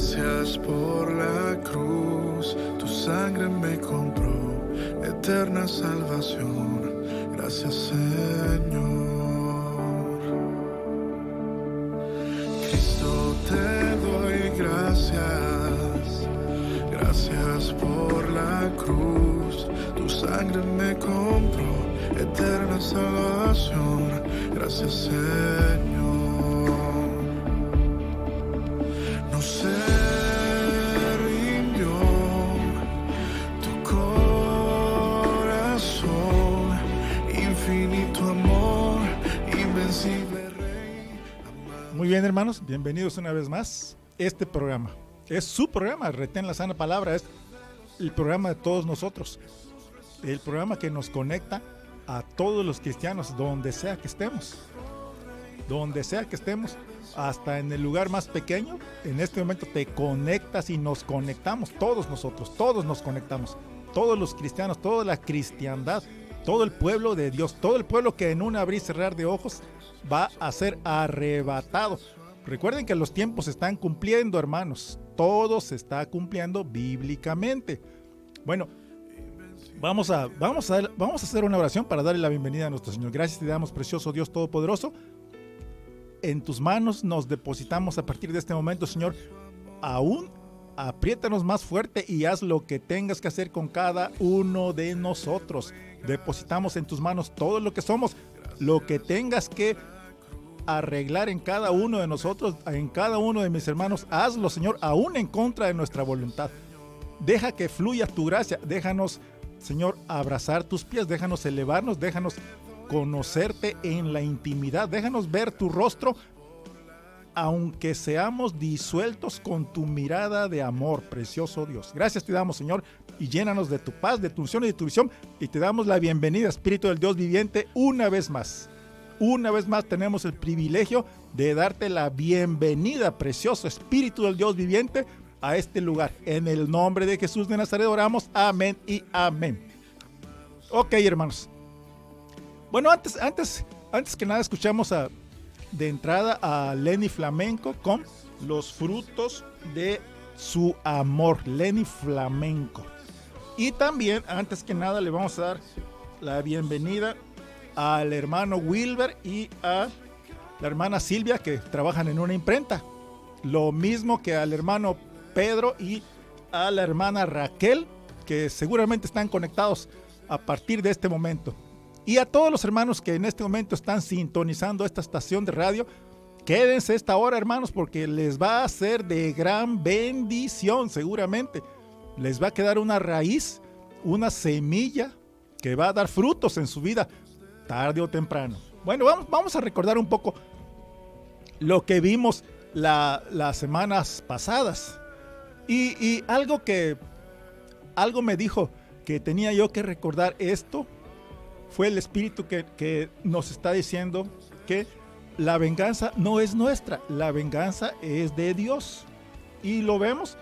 Gracias por la cruz, tu sangre me compró eterna salvación. Gracias, Señor. Cristo, te doy gracias. Gracias por la cruz, tu sangre me compró eterna salvación. Gracias, Señor. No se rindió tu corazón, infinito amor, invencible Rey. Muy bien, hermanos, bienvenidos una vez más. Este programa es su programa, Retén la Sana Palabra, es el programa de todos nosotros, el programa que nos conecta a todos los cristianos, donde sea que estemos, hasta en el lugar más pequeño. En este momento te conectas y nos conectamos, todos nosotros, todos nos conectamos, todos los cristianos, toda la cristiandad, todo el pueblo de Dios, todo el pueblo que en un abrir y cerrar de ojos va a ser arrebatado. Recuerden que los tiempos se están cumpliendo, hermanos, todo se está cumpliendo bíblicamente. Bueno, vamos a hacer una oración para darle la bienvenida a nuestro Señor. Gracias te damos, precioso Dios Todopoderoso. En tus manos nos depositamos a partir de este momento, Señor. Aún apriétanos más fuerte y haz lo que tengas que hacer con cada uno de nosotros. Depositamos en tus manos todo lo que somos, lo que tengas que arreglar en cada uno de nosotros, en cada uno de mis hermanos. Hazlo, Señor, aún en contra de nuestra voluntad. Deja que fluya tu gracia. Déjanos, Señor, abrazar tus pies. Déjanos elevarnos. Déjanos conocerte en la intimidad. Déjanos ver tu rostro, aunque seamos disueltos con tu mirada de amor, precioso Dios. Gracias te damos, Señor, y llénanos de tu paz, de tu unción y de tu visión, y te damos la bienvenida, Espíritu del Dios viviente, una vez más. Una vez más tenemos el privilegio de darte la bienvenida, precioso Espíritu del Dios viviente, a este lugar. En el nombre de Jesús de Nazaret oramos. Amén y amén. Ok, hermanos. Bueno, antes que nada escuchamos de entrada a Lenny Flamenco con Los frutos de su amor. Lenny Flamenco. Y también, antes que nada, le vamos a dar la bienvenida al hermano Wilber y a la hermana Silvia, que trabajan en una imprenta. Lo mismo que al hermano Pedro y a la hermana Raquel, que seguramente están conectados a partir de este momento. Y a todos los hermanos que en este momento están sintonizando esta estación de radio, quédense esta hora, hermanos, porque les va a ser de gran bendición. Seguramente les va a quedar una raíz, una semilla que va a dar frutos en su vida, tarde o temprano. Bueno, vamos a recordar un poco lo que vimos las semanas pasadas. Y algo me dijo que tenía yo que recordar esto. Fue el Espíritu que nos está diciendo que la venganza no es nuestra, la venganza es de Dios. Y lo vemos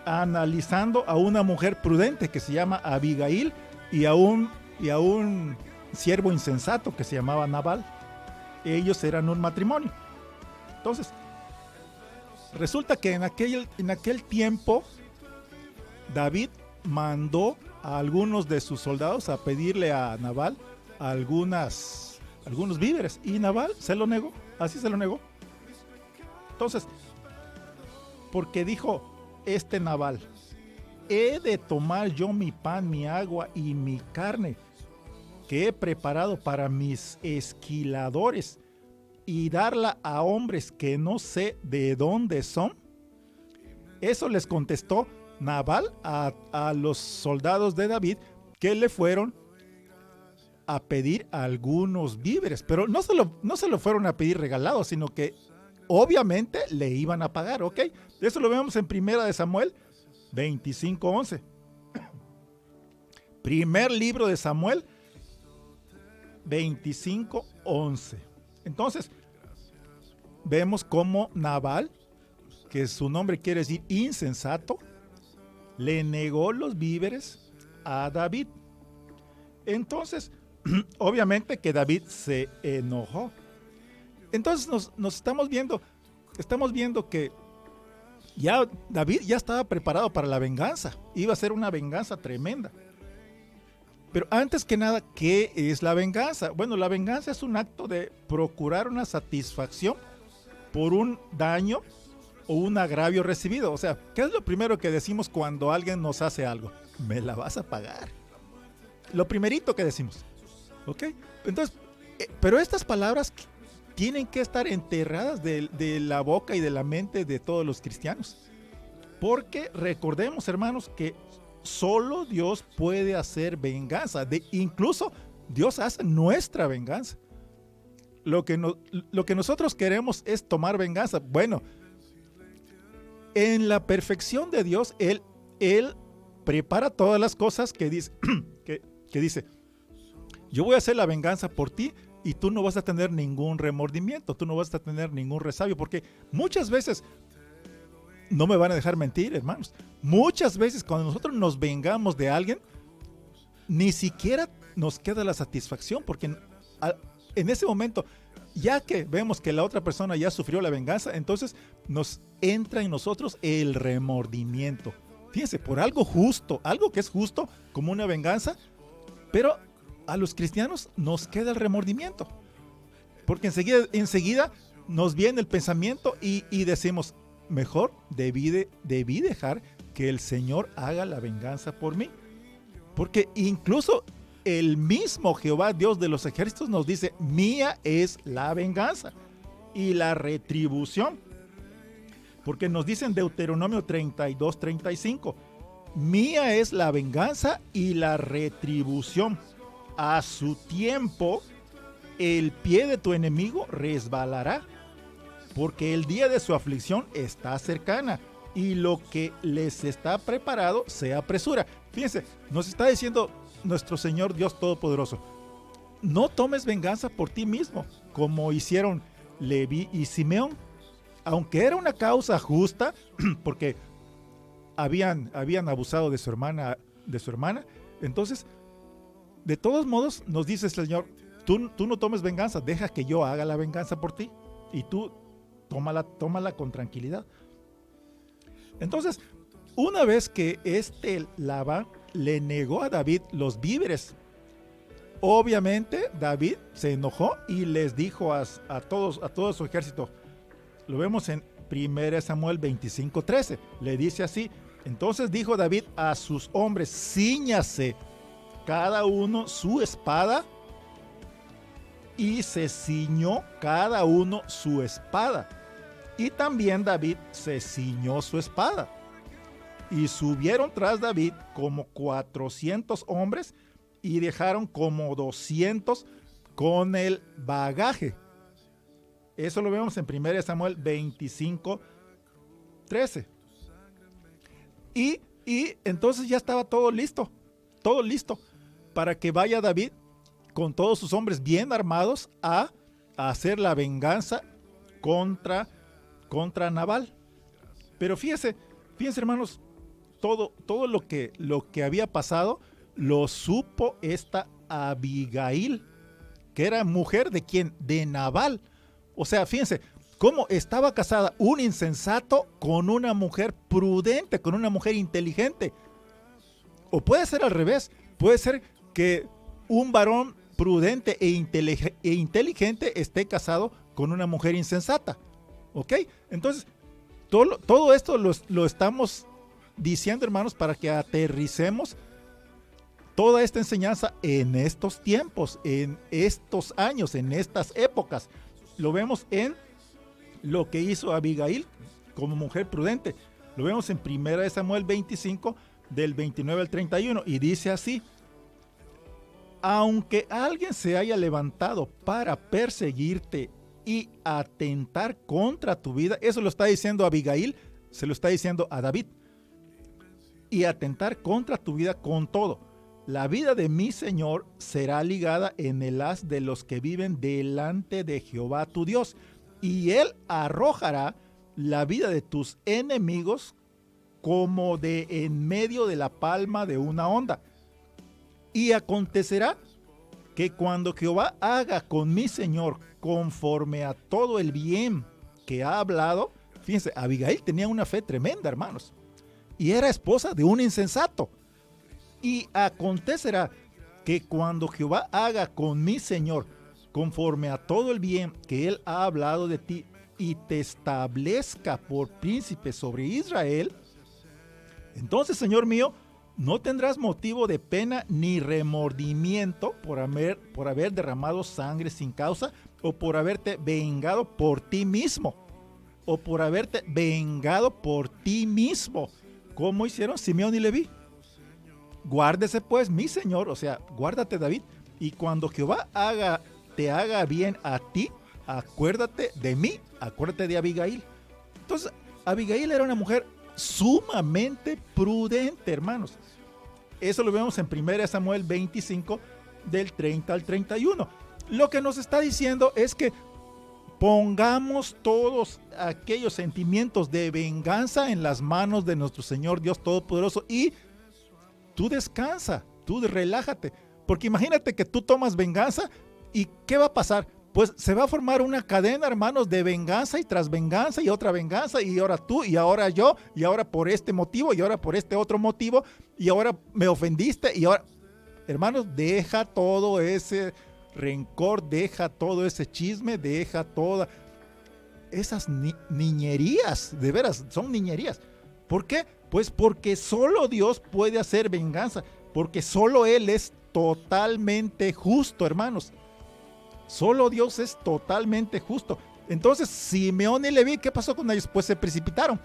analizando a una mujer prudente que se llama Abigail y a un siervo insensato que se llamaba Nabal. Ellos eran un matrimonio. Entonces, resulta que en aquel tiempo David mandó a algunos de sus soldados a pedirle a Nabal algunos víveres, y Nabal se lo negó, así se lo negó. Entonces, porque dijo este Nabal: he de tomar yo mi pan, mi agua y mi carne que he preparado para mis esquiladores y darla a hombres que no sé de dónde son. Eso les contestó Nabal a los soldados de David, que le fueron a pedir algunos víveres, pero no se lo fueron a pedir regalado, sino que obviamente le iban a pagar, ¿ok? Eso lo vemos en 1 Samuel 25:11. Primer libro de Samuel 25:11. Entonces, vemos cómo Nabal, que su nombre quiere decir insensato, le negó los víveres a David. Entonces, obviamente que David se enojó. Entonces nos estamos viendo que Ya David ya estaba preparado para la venganza. Iba a ser una venganza tremenda. Pero antes que nada, ¿qué es la venganza? Bueno, la venganza es un acto de procurar una satisfacción por un daño o un agravio recibido. O sea, ¿qué es lo primero que decimos cuando alguien nos hace algo? Me la vas a pagar. Lo primerito que decimos. ¿Ok? Entonces, pero estas palabras tienen que estar enterradas de la boca y de la mente de todos los cristianos. Porque recordemos, hermanos, que solo Dios puede hacer venganza. Incluso Dios hace nuestra venganza. Lo que nosotros queremos es tomar venganza. Bueno, en la perfección de Dios, Él prepara todas las cosas que dice, que dice, yo voy a hacer la venganza por ti y tú no vas a tener ningún remordimiento, tú no vas a tener ningún resabio, porque muchas veces, no me van a dejar mentir, hermanos, muchas veces cuando nosotros nos vengamos de alguien, ni siquiera nos queda la satisfacción, porque en ese momento, ya que vemos que la otra persona ya sufrió la venganza, entonces nos entra en nosotros el remordimiento. Fíjense, por algo justo, algo que es justo, como una venganza, pero a los cristianos nos queda el remordimiento. Porque enseguida nos viene el pensamiento y decimos, mejor debí dejar que el Señor haga la venganza por mí. Porque incluso el mismo Jehová, Dios de los ejércitos, nos dice, mía es la venganza y la retribución. Porque nos dice en Deuteronomio 32:35, mía es la venganza y la retribución. A su tiempo, el pie de tu enemigo resbalará, porque el día de su aflicción está cercana y lo que les está preparado se apresura. Fíjense, nos está diciendo nuestro Señor Dios Todopoderoso, no tomes venganza por ti mismo, como hicieron Leví y Simeón, aunque era una causa justa, porque habían abusado de su hermana, entonces, de todos modos, nos dice el Señor, tú no tomes venganza, deja que yo haga la venganza por ti, y tú tómala con tranquilidad. Entonces, una vez que Labán le negó a David los víveres, obviamente David se enojó y les dijo a todo su ejército, lo vemos en 1 Samuel 25:13, le dice así, entonces dijo David a sus hombres, cíñase cada uno su espada, y se ciñó cada uno su espada, y también David se ciñó su espada, y subieron tras David como 400 hombres, y dejaron como 200 con el bagaje. Eso lo vemos en 1 Samuel 25:13. Y entonces ya estaba todo listo para que vaya David con todos sus hombres bien armados a hacer la venganza contra Nabal. Pero fíjense hermanos, todo lo que había pasado lo supo esta Abigail, que era mujer de ¿quién? De Nabal. O sea, fíjense cómo estaba casada un insensato con una mujer prudente, con una mujer inteligente. O puede ser al revés, puede ser que un varón prudente e inteligente esté casado con una mujer insensata. ¿Ok? Entonces, todo esto lo estamos diciendo, hermanos, para que aterricemos toda esta enseñanza en estos tiempos, en estos años, en estas épocas. Lo vemos en lo que hizo Abigail como mujer prudente. Lo vemos en 1 Samuel 25, del 29 al 31, y dice así: aunque alguien se haya levantado para perseguirte y atentar contra tu vida, eso lo está diciendo Abigail, se lo está diciendo a David, y atentar contra tu vida con todo, la vida de mi Señor será ligada en el haz de los que viven delante de Jehová tu Dios, y Él arrojará la vida de tus enemigos como de en medio de la palma de una onda. Y acontecerá que cuando Jehová haga con mi Señor conforme a todo el bien que ha hablado, Fíjense, Abigail tenía una fe tremenda, hermanos. Y era esposa de un insensato. Y acontecerá que cuando Jehová haga con mi Señor conforme a todo el bien que él ha hablado de ti y te establezca por príncipe sobre Israel, entonces, Señor mío, no tendrás motivo de pena ni remordimiento por haber derramado sangre sin causa o por haberte vengado por ti mismo. O por haberte vengado por ti mismo, como hicieron Simeón y Leví. Guárdese pues, mi Señor, o sea, guárdate, David, y cuando Jehová te haga bien a ti, acuérdate de mí, acuérdate de Abigail. Entonces, Abigail era una mujer sumamente prudente, hermanos. Eso lo vemos en 1 Samuel 25, del 30 al 31. Lo que nos está diciendo es que pongamos todos aquellos sentimientos de venganza en las manos de nuestro Señor Dios Todopoderoso y tú descansa, tú relájate. Porque imagínate que tú tomas venganza y ¿qué va a pasar? Pues se va a formar una cadena, hermanos, de venganza y tras venganza y otra venganza y ahora tú y ahora yo y ahora por este motivo y ahora por este otro motivo y ahora me ofendiste y ahora... Hermanos, deja todo ese rencor, deja todo ese chisme, deja todas esas niñerías, de veras, son niñerías. ¿Por qué? Pues porque solo Dios puede hacer venganza, porque solo Él es totalmente justo, hermanos. Solo Dios es totalmente justo. Entonces, Simeón y Leví, ¿qué pasó con ellos? Pues se precipitaron.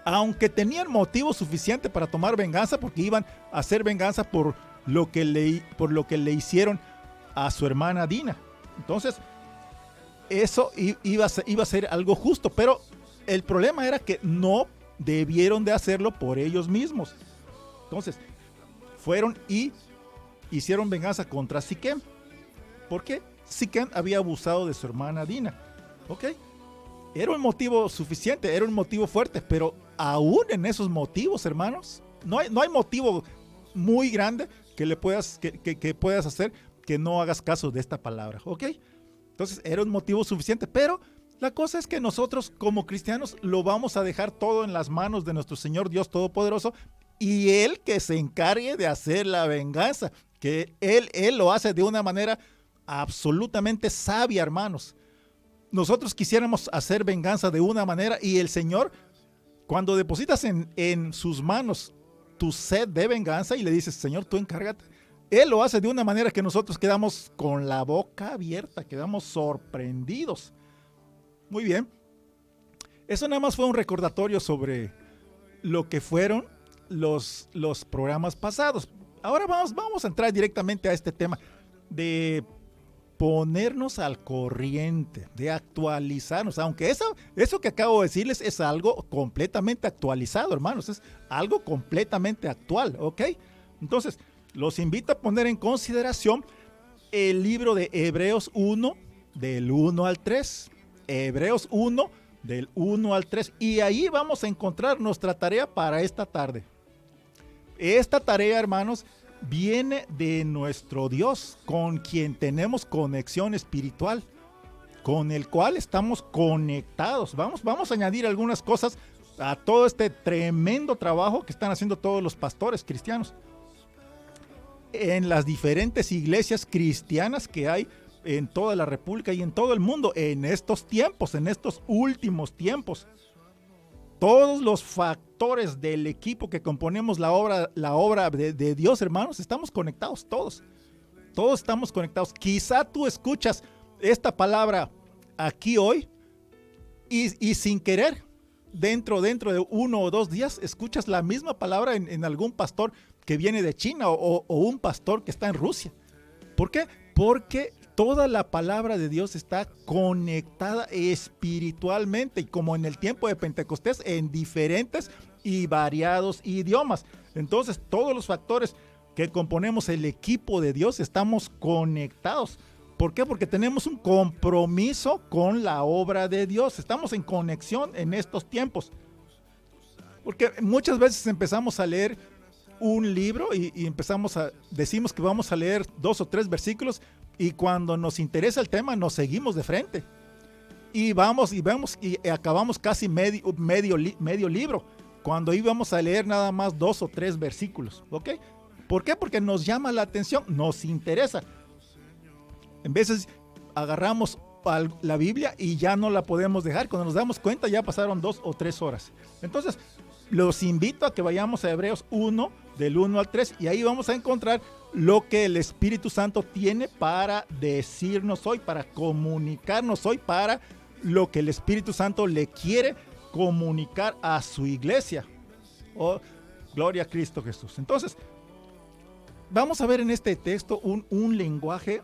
Aunque tenían motivo suficiente para tomar venganza, porque iban a hacer venganza por lo que le hicieron a su hermana Dina. Entonces, eso iba a ser algo justo, pero el problema era que no debieron de hacerlo por ellos mismos. Entonces, fueron y hicieron venganza contra Siquem. ¿Por qué? Siquem había abusado de su hermana Dina. ¿Ok? Era un motivo suficiente, era un motivo fuerte, pero aún en esos motivos, hermanos, no hay motivo muy grande que puedas hacer que no hagas caso de esta palabra, ¿ok? Entonces era un motivo suficiente, pero la cosa es que nosotros como cristianos lo vamos a dejar todo en las manos de nuestro Señor Dios Todopoderoso y Él que se encargue de hacer la venganza, que Él lo hace de una manera absolutamente sabia, hermanos. Nosotros quisiéramos hacer venganza de una manera y el Señor, cuando depositas en sus manos tu sed de venganza y le dices, Señor, tú encárgate, Él lo hace de una manera que nosotros quedamos con la boca abierta, quedamos sorprendidos. Muy bien. Eso nada más fue un recordatorio sobre lo que fueron los programas pasados. Ahora vamos a entrar directamente a este tema de ponernos al corriente, de actualizarnos, aunque eso que acabo de decirles es algo completamente actualizado, hermanos, es algo completamente actual, ¿ok? Entonces, los invito a poner en consideración el libro de Hebreos 1, del 1 al 3, Hebreos 1, del 1 al 3, y ahí vamos a encontrar nuestra tarea para esta tarde. Esta tarea, hermanos, viene de nuestro Dios, con quien tenemos conexión espiritual, con el cual estamos conectados. Vamos a añadir algunas cosas a todo este tremendo trabajo que están haciendo todos los pastores cristianos en las diferentes iglesias cristianas que hay en toda la República y en todo el mundo en estos tiempos, en estos últimos tiempos. Todos los factores del equipo que componemos la obra de Dios, hermanos, estamos conectados todos. Todos estamos conectados. Quizá tú escuchas esta palabra aquí hoy y sin querer, dentro de 1 o 2 días, escuchas la misma palabra en algún pastor que viene de China o un pastor que está en Rusia. ¿Por qué? Porque toda la palabra de Dios está conectada espiritualmente y como en el tiempo de Pentecostés en diferentes y variados idiomas. Entonces todos los factores que componemos el equipo de Dios estamos conectados. ¿Por qué? Porque tenemos un compromiso con la obra de Dios. Estamos en conexión en estos tiempos. Porque muchas veces empezamos a leer un libro y decimos que vamos a leer 2 o 3 versículos y cuando nos interesa el tema nos seguimos de frente. Y vamos y vemos y acabamos casi medio libro, cuando íbamos a leer nada más 2 o 3 versículos, ¿ok? ¿Por qué? Porque nos llama la atención, nos interesa. En veces agarramos la Biblia y ya no la podemos dejar. Cuando nos damos cuenta ya pasaron 2 o 3 horas. Entonces, los invito a que vayamos a Hebreos 1, del 1 al 3, y ahí vamos a encontrar lo que el Espíritu Santo tiene para decirnos hoy, para comunicarnos hoy, para lo que el Espíritu Santo le quiere comunicar a su iglesia. Oh, gloria a Cristo Jesús. Entonces, vamos a ver en este texto un lenguaje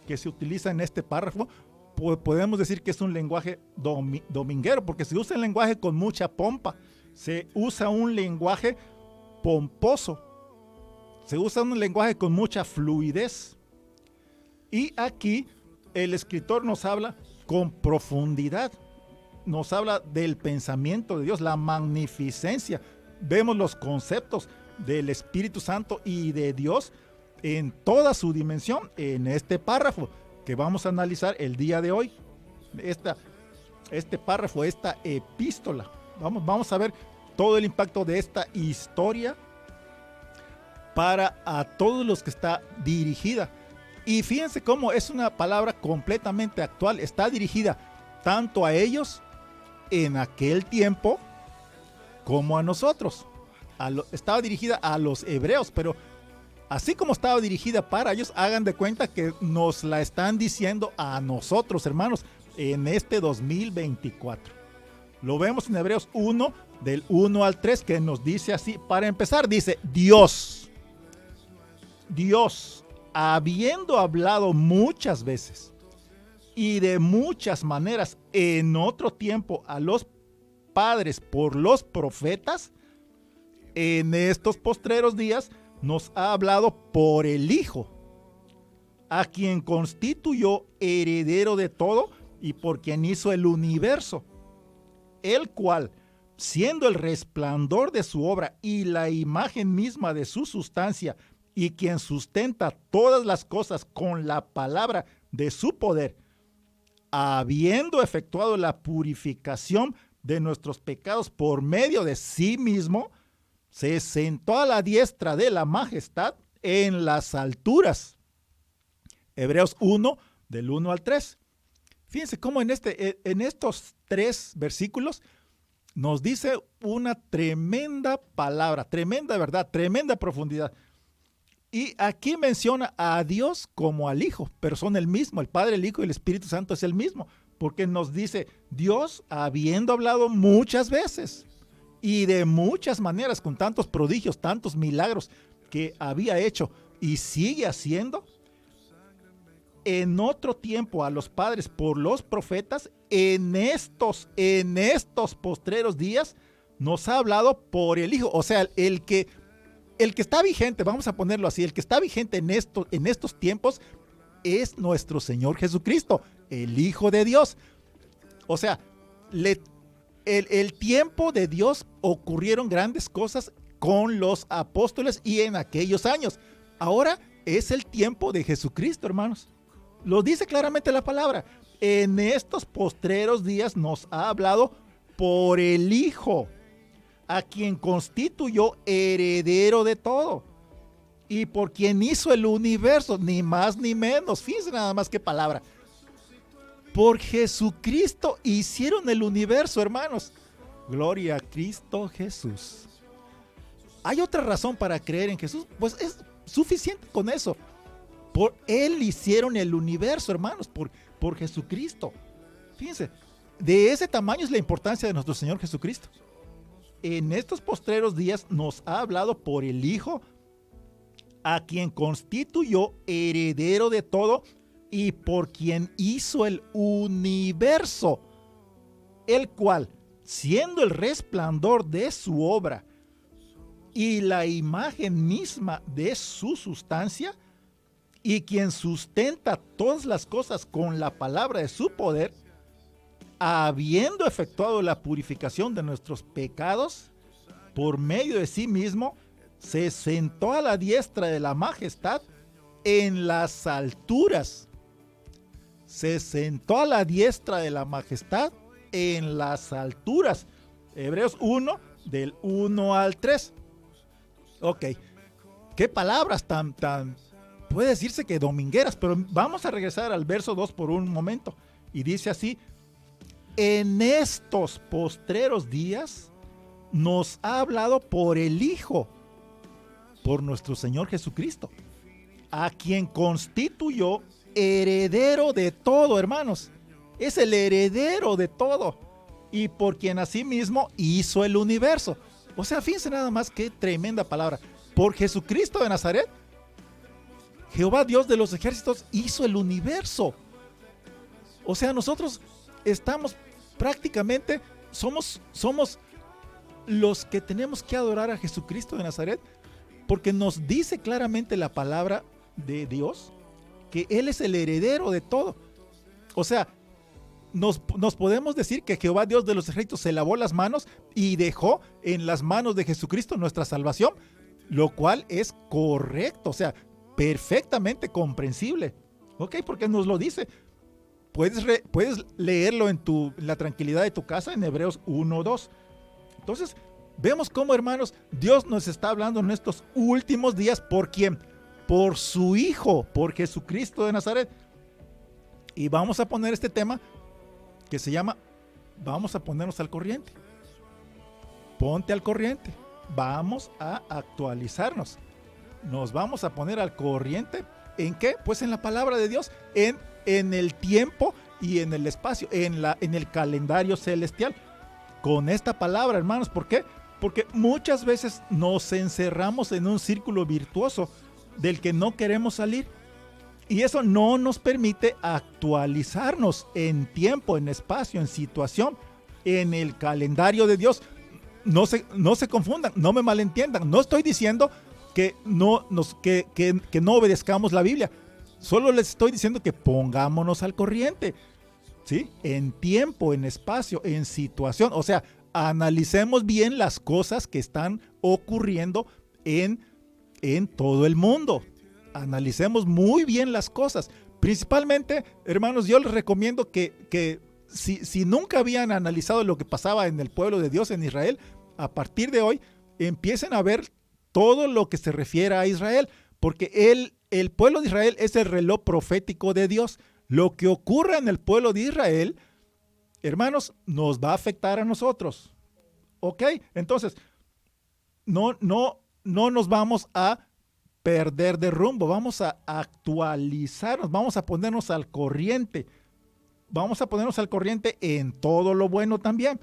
que se utiliza en este párrafo. Podemos decir que es un lenguaje dominguero, porque se usa el lenguaje con mucha pompa. Se usa un lenguaje pomposo. Se usa un lenguaje con mucha fluidez. Y aquí el escritor nos habla con profundidad. Nos habla del pensamiento de Dios, la magnificencia. Vemos los conceptos del Espíritu Santo y de Dios en toda su dimensión en este párrafo que vamos a analizar el día de hoy. Este párrafo, esta epístola. Vamos a ver todo el impacto de esta historia para a todos los que está dirigida. Y fíjense cómo es una palabra completamente actual. Está dirigida tanto a ellos en aquel tiempo como a nosotros. Estaba dirigida a los hebreos, pero así como estaba dirigida para ellos, hagan de cuenta que nos la están diciendo a nosotros, hermanos, en este 2024. Lo vemos en Hebreos 1, del 1 al 3, que nos dice así. Para empezar, dice: Dios, habiendo hablado muchas veces y de muchas maneras en otro tiempo a los padres por los profetas, en estos postreros días nos ha hablado por el Hijo, a quien constituyó heredero de todo y por quien hizo el universo, el cual, siendo el resplandor de su obra y la imagen misma de su sustancia, y quien sustenta todas las cosas con la palabra de su poder, habiendo efectuado la purificación de nuestros pecados por medio de sí mismo, se sentó a la diestra de la majestad en las alturas. Hebreos 1, del 1 al 3. Fíjense cómo en estos 3 versículos nos dice una tremenda palabra, tremenda verdad, tremenda profundidad. Y aquí menciona a Dios como al Hijo, pero son el mismo, el Padre, el Hijo y el Espíritu Santo es el mismo, porque nos dice Dios habiendo hablado muchas veces y de muchas maneras, con tantos prodigios, tantos milagros que había hecho y sigue haciendo, en otro tiempo a los padres por los profetas, en estos postreros días nos ha hablado por el Hijo. O sea, el que está vigente, vamos a ponerlo así, el que está vigente en estos tiempos es nuestro Señor Jesucristo, el Hijo de Dios. O sea, el tiempo de Dios ocurrieron grandes cosas con los apóstoles y en aquellos años. Ahora es el tiempo de Jesucristo, hermanos. Lo dice claramente la palabra. En estos postreros días nos ha hablado por el Hijo, a quien constituyó heredero de todo y por quien hizo el universo, ni más ni menos. Fíjense nada más qué palabra. Por Jesucristo hicieron el universo, hermanos. Gloria a Cristo Jesús. ¿Hay otra razón para creer en Jesús? Pues es suficiente con eso. Por Él hicieron el universo, hermanos, por Jesucristo. Fíjense, de ese tamaño es la importancia de nuestro Señor Jesucristo. En estos postreros días nos ha hablado por el Hijo, a quien constituyó heredero de todo y por quien hizo el universo, el cual, siendo el resplandor de su obra y la imagen misma de su sustancia, y quien sustenta todas las cosas con la palabra de su poder, habiendo efectuado la purificación de nuestros pecados por medio de sí mismo, se sentó a la diestra de la majestad en las alturas. se sentó a la diestra de la majestad en las alturas. Hebreos 1, del 1 al 3. Ok, qué palabras tan, puede decirse que domingueras, pero vamos a regresar al verso 2 por un momento. Y dice así: en estos postreros días nos ha hablado por el Hijo, por nuestro Señor Jesucristo, a quien constituyó heredero de todo, hermanos. Es el heredero de todo, y por quien asimismo hizo el universo. O sea, fíjense nada más qué tremenda palabra. Por Jesucristo de Nazaret, Jehová Dios de los ejércitos hizo el universo. O sea, nosotros estamos prácticamente, somos los que tenemos que adorar a Jesucristo de Nazaret, porque nos dice claramente la palabra de Dios que Él es el heredero de todo. O sea, nos podemos decir que Jehová Dios de los ejércitos se lavó las manos y dejó en las manos de Jesucristo nuestra salvación, lo cual es correcto, o sea, perfectamente comprensible. Ok, porque nos lo dice. Puedes leerlo en la tranquilidad de tu casa en Hebreos 1:2. Entonces, vemos cómo, hermanos, Dios nos está hablando en estos últimos días. ¿Por quién? Por su Hijo, por Jesucristo de Nazaret. Y vamos a poner este tema que se llama, vamos a ponernos al corriente. Ponte al corriente. Vamos a actualizarnos. Nos vamos a poner al corriente. ¿En qué? Pues en la palabra de Dios, en el tiempo y en el espacio, en el calendario celestial. Con esta palabra, hermanos, ¿por qué? Porque muchas veces nos encerramos en un círculo virtuoso del que no queremos salir. Y eso no nos permite actualizarnos en tiempo, en espacio, en situación, en el calendario de Dios. No se confundan, no me malentiendan. No estoy diciendo que no obedezcamos la Biblia. Solo les estoy diciendo que pongámonos al corriente, ¿sí? En tiempo, en espacio, en situación. O sea, analicemos bien las cosas que están ocurriendo en todo el mundo. Analicemos muy bien las cosas. Principalmente, hermanos, yo les recomiendo que si nunca habían analizado lo que pasaba en el pueblo de Dios en Israel, a partir de hoy empiecen a ver todo lo que se refiere a Israel, porque el pueblo de Israel es el reloj profético de Dios. Lo que ocurra en el pueblo de Israel, hermanos, nos va a afectar a nosotros. ¿Ok? Entonces, no nos vamos a perder de rumbo, vamos a actualizarnos, vamos a ponernos al corriente. Vamos a ponernos al corriente en todo lo bueno también,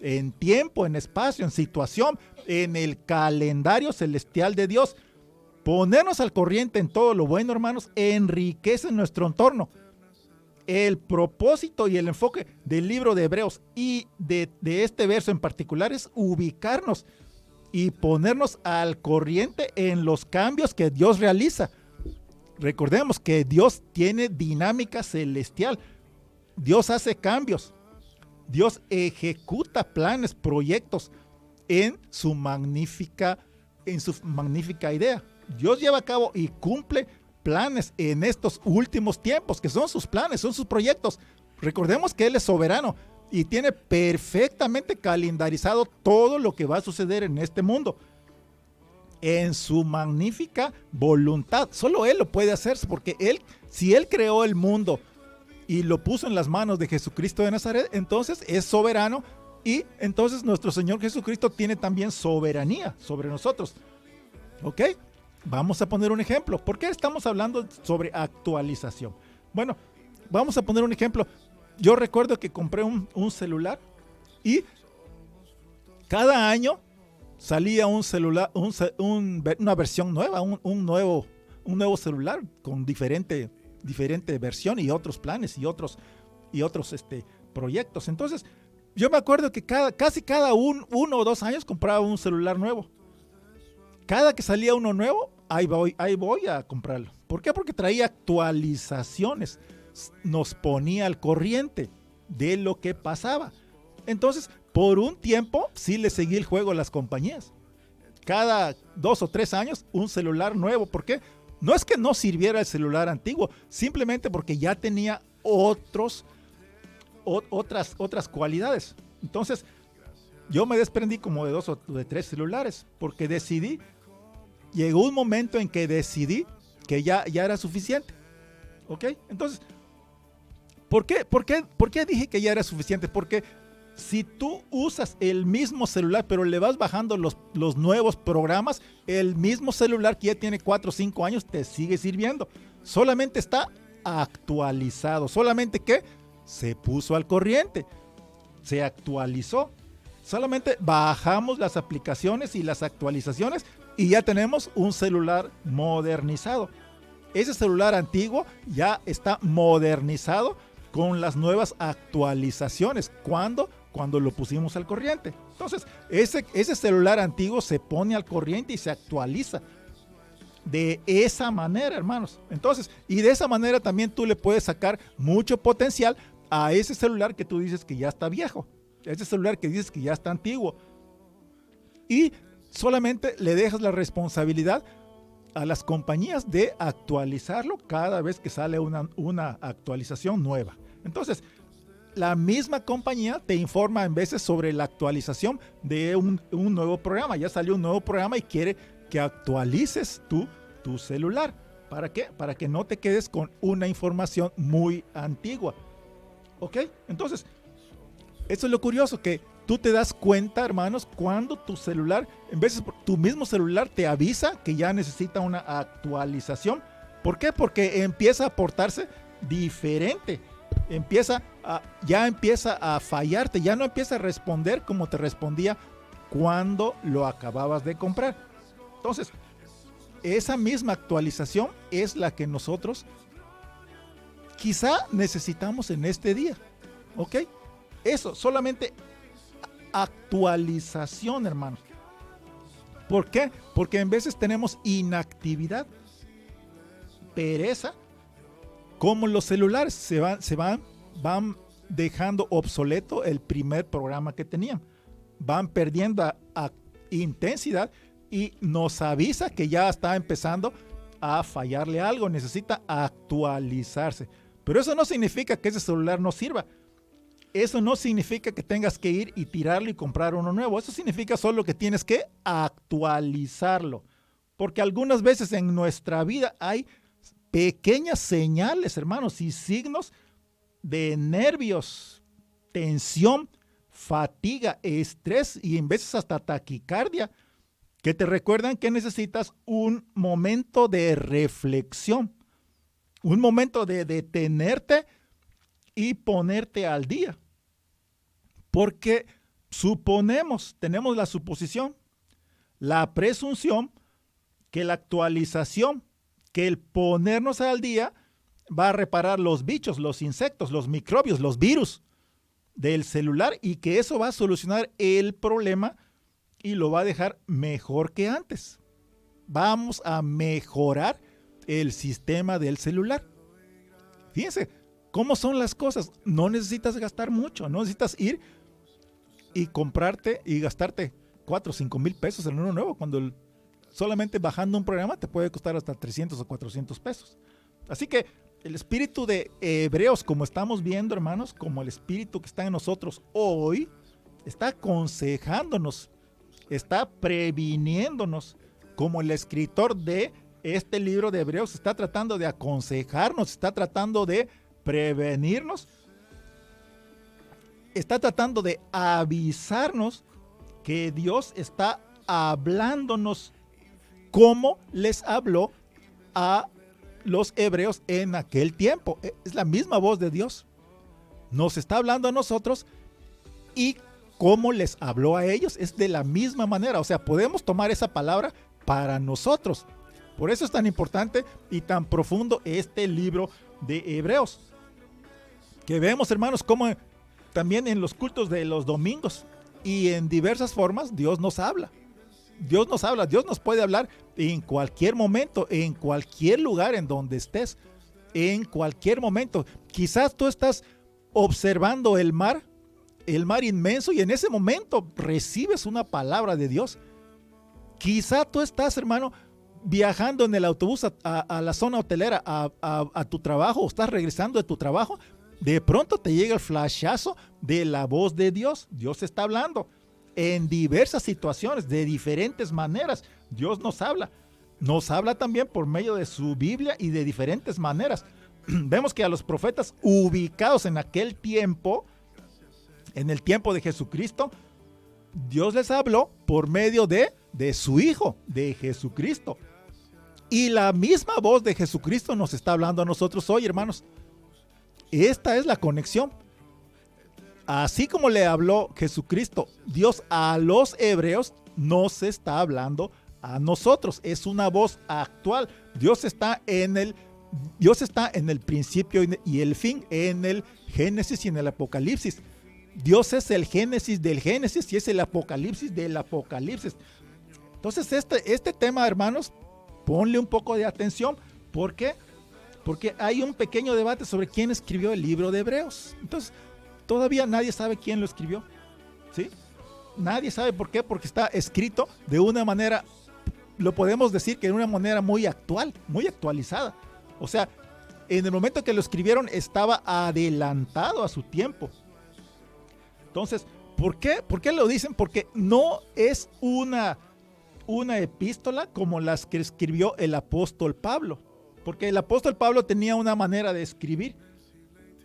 en tiempo, en espacio, en situación, en el calendario celestial de Dios. Ponernos al corriente en todo lo bueno, hermanos, enriquece nuestro entorno. El propósito y el enfoque del libro de Hebreos y de este verso en particular es ubicarnos y ponernos al corriente en los cambios que Dios realiza. Recordemos que Dios tiene dinámica celestial. Dios hace cambios. Dios ejecuta planes, proyectos en su magnífica idea. Dios lleva a cabo y cumple planes en estos últimos tiempos, que son sus planes, son sus proyectos. Recordemos que Él es soberano y tiene perfectamente calendarizado todo lo que va a suceder en este mundo. En su magnífica voluntad. Solo Él lo puede hacer, porque si Él creó el mundo y lo puso en las manos de Jesucristo de Nazaret, entonces es soberano, y entonces nuestro Señor Jesucristo tiene también soberanía sobre nosotros. ¿Ok? Vamos a poner un ejemplo. ¿Por qué estamos hablando sobre actualización? Bueno, vamos a poner un ejemplo. Yo recuerdo que compré un celular y cada año salía un celular, una versión nueva, un nuevo celular con diferente versión y otros planes y otros proyectos. Entonces, yo me acuerdo que casi cada 1 o 2 años compraba un celular nuevo. Cada que salía uno nuevo, ahí voy a comprarlo. ¿Por qué? Porque traía actualizaciones. Nos ponía al corriente de lo que pasaba. Entonces, por un tiempo, sí le seguí el juego a las compañías. Cada 2 o 3 años, un celular nuevo. ¿Por qué? No es que no sirviera el celular antiguo, simplemente porque ya tenía otras cualidades. Entonces, yo me desprendí como de 2 o de 3 celulares porque llegó un momento en que decidí que ya era suficiente. ¿Ok? Entonces, ¿por qué dije que ya era suficiente? Porque si tú usas el mismo celular, pero le vas bajando los nuevos programas, el mismo celular que ya tiene 4 o 5 años te sigue sirviendo. Solamente está actualizado. Solamente que se puso al corriente. Se actualizó. Solamente bajamos las aplicaciones y las actualizaciones y ya tenemos un celular modernizado. Ese celular antiguo ya está modernizado con las nuevas actualizaciones. ¿Cuándo? Cuando lo pusimos al corriente. Entonces, ese celular antiguo se pone al corriente y se actualiza. De esa manera, hermanos. Entonces, y de esa manera también tú le puedes sacar mucho potencial a ese celular que tú dices que ya está viejo. Ese celular que dices que ya está antiguo. Y solamente le dejas la responsabilidad a las compañías de actualizarlo cada vez que sale una actualización nueva. Entonces, la misma compañía te informa en veces sobre la actualización de un nuevo programa. Ya salió un nuevo programa y quiere que actualices tu celular. ¿Para qué? Para que no te quedes con una información muy antigua. ¿Ok? Entonces, eso es lo curioso, que tú te das cuenta, hermanos, cuando tu celular, en veces tu mismo celular te avisa que ya necesita una actualización. ¿Por qué? Porque empieza a portarse diferente. Ya empieza a fallarte, ya no empieza a responder como te respondía cuando lo acababas de comprar. Entonces, esa misma actualización es la que nosotros quizá necesitamos en este día. ¿Ok? Eso, solamente actualización, hermanos. ¿Por qué? Porque en veces tenemos inactividad, pereza, como los celulares van dejando obsoleto el primer programa que tenían. Van perdiendo a intensidad y nos avisa que ya está empezando a fallarle algo, necesita actualizarse. Pero eso no significa que ese celular no sirva. Eso no significa que tengas que ir y tirarlo y comprar uno nuevo. Eso significa solo que tienes que actualizarlo. Porque algunas veces en nuestra vida hay pequeñas señales, hermanos, y signos de nervios, tensión, fatiga, estrés y en veces hasta taquicardia, que te recuerdan que necesitas un momento de reflexión, un momento de detenerte y ponerte al día. Porque tenemos la suposición, la presunción, que la actualización, que el ponernos al día va a reparar los bichos, los insectos, los microbios, los virus del celular y que eso va a solucionar el problema y lo va a dejar mejor que antes. Vamos a mejorar el sistema del celular. Fíjense cómo son las cosas. No necesitas gastar mucho, no necesitas ir y comprarte y gastarte 4 o 5 mil pesos en uno nuevo, cuando solamente bajando un programa te puede costar hasta 300 o 400 pesos. Así que el espíritu de Hebreos, como estamos viendo, hermanos, como el espíritu que está en nosotros hoy, está aconsejándonos, está previniéndonos, como el escritor de este libro de Hebreos está tratando de aconsejarnos, está tratando de prevenirnos, está tratando de avisarnos que Dios está hablándonos como les habló a los hebreos en aquel tiempo. Es la misma voz de Dios. Nos está hablando a nosotros y como les habló a ellos es de la misma manera. O sea, podemos tomar esa palabra para nosotros. Por eso es tan importante y tan profundo este libro de Hebreos. Que vemos, hermanos, como también en los cultos de los domingos y en diversas formas Dios nos habla. Dios nos habla, Dios nos puede hablar en cualquier momento, en cualquier lugar en donde estés, en cualquier momento. Quizás tú estás observando el mar inmenso y en ese momento recibes una palabra de Dios. Quizás tú estás, hermano, viajando en el autobús a la zona hotelera, a tu trabajo, o estás regresando de tu trabajo, de pronto te llega el flashazo de la voz de Dios. Dios está hablando en diversas situaciones, de diferentes maneras. Dios nos habla. Nos habla también por medio de su Biblia y de diferentes maneras. Vemos que a los profetas ubicados en aquel tiempo, en el tiempo de Jesucristo, Dios les habló por medio de su Hijo, de Jesucristo. Y la misma voz de Jesucristo nos está hablando a nosotros hoy, hermanos. Esta es la conexión. Así como le habló Jesucristo, Dios a los hebreos, nos está hablando a nosotros. Es una voz actual. Dios está en el principio y el fin, en el Génesis y en el Apocalipsis. Dios es el Génesis del Génesis y es el Apocalipsis del Apocalipsis. Entonces este tema, hermanos, ponle un poco de atención. ¿Por qué? Porque hay un pequeño debate sobre quién escribió el libro de Hebreos. Entonces, todavía nadie sabe quién lo escribió, ¿sí? Nadie sabe por qué, porque está escrito de una manera, lo podemos decir que de una manera muy actual, muy actualizada. O sea, en el momento que lo escribieron estaba adelantado a su tiempo. Entonces, ¿por qué? ¿Por qué lo dicen? Porque no es una epístola como las que escribió el apóstol Pablo. Porque el apóstol Pablo tenía una manera de escribir.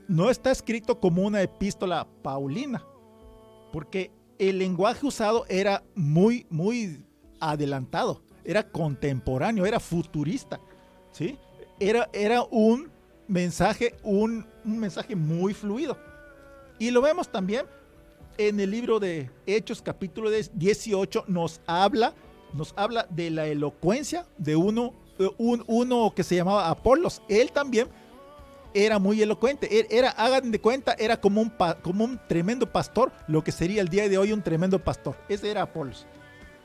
No está escrito como una epístola paulina. Porque el lenguaje usado era muy, muy adelantado. Era contemporáneo, era futurista, ¿sí? Era un mensaje muy fluido. Y lo vemos también en el libro de Hechos, capítulo 18, nos habla de la elocuencia de uno que se llamaba Apolos. Él también era muy elocuente. Hagan de cuenta, era como un tremendo pastor, lo que sería el día de hoy un tremendo pastor. Ese era Apolos.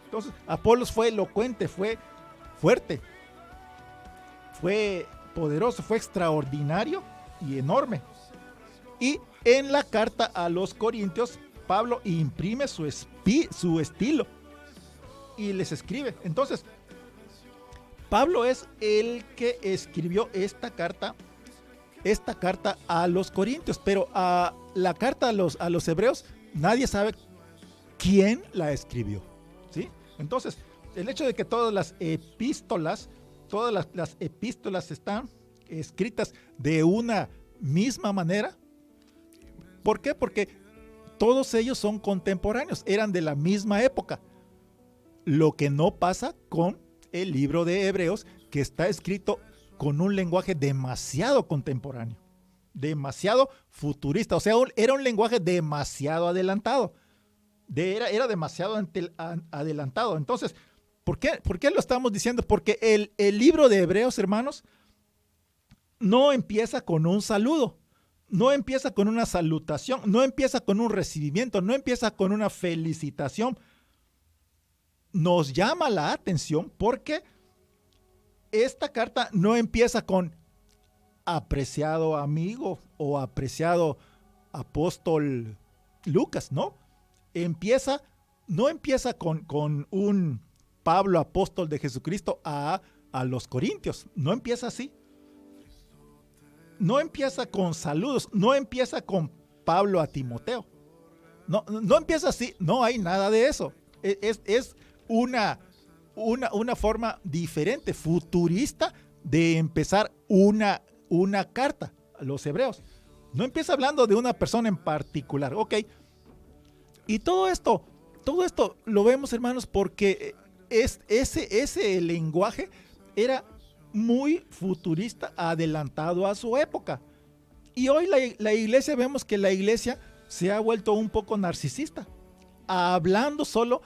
Entonces, Apolos fue elocuente, fue fuerte, fue poderoso, fue extraordinario y enorme. Y en la carta a los Corintios, Pablo imprime su estilo y les escribe. Entonces, Pablo es el que escribió esta carta a los Corintios, pero a la carta a los hebreos nadie sabe quién la escribió, ¿sí? Entonces, el hecho de que todas las epístolas están escritas de una misma manera. ¿Por qué? Porque todos ellos son contemporáneos, eran de la misma época. Lo que no pasa con el libro de Hebreos, que está escrito con un lenguaje demasiado contemporáneo, demasiado futurista. O sea, era un lenguaje demasiado adelantado. Era demasiado adelantado. Entonces, ¿por qué lo estamos diciendo? Porque el libro de Hebreos, hermanos, no empieza con un saludo, no empieza con una salutación, no empieza con un recibimiento, no empieza con una felicitación. Nos llama la atención porque esta carta no empieza con apreciado amigo o apreciado apóstol Lucas, ¿no? No empieza con un Pablo, apóstol de Jesucristo, a los Corintios. No empieza así. No empieza con saludos. No empieza con Pablo a Timoteo. No empieza así. No hay nada de eso. Es una forma diferente, futurista, de empezar una carta a los hebreos. No empieza hablando de una persona en particular. Ok. Y todo esto lo vemos, hermanos, porque ese lenguaje era muy futurista, adelantado a su época. Y hoy la iglesia, vemos que la iglesia se ha vuelto un poco narcisista, hablando solo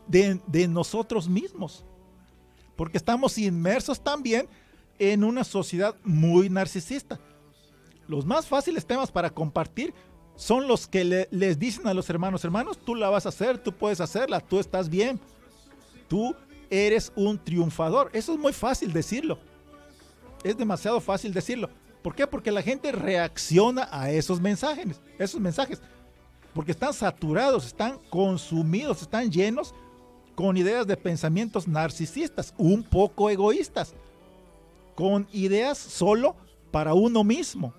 de nosotros mismos, porque estamos inmersos también en una sociedad muy narcisista. Los más fáciles temas para compartir son los que les dicen a los hermanos: tú la vas a hacer, tú puedes hacerla, tú estás bien, tú eres un triunfador. Eso es muy fácil decirlo, es demasiado fácil decirlo. ¿Por qué? Porque la gente reacciona a esos mensajes, porque están saturados, están consumidos, están llenos con ideas de pensamientos narcisistas, un poco egoístas, con ideas solo para uno mismo.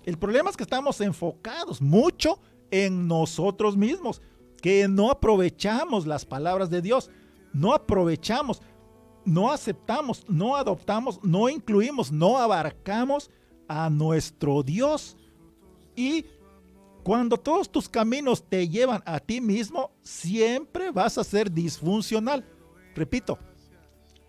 El problema es que estamos enfocados mucho en nosotros mismos, que no aprovechamos las palabras de Dios, no aprovechamos, no aceptamos, no adoptamos, no incluimos, no abarcamos a nuestro Dios. Y cuando todos tus caminos te llevan a ti mismo, siempre vas a ser disfuncional. Repito,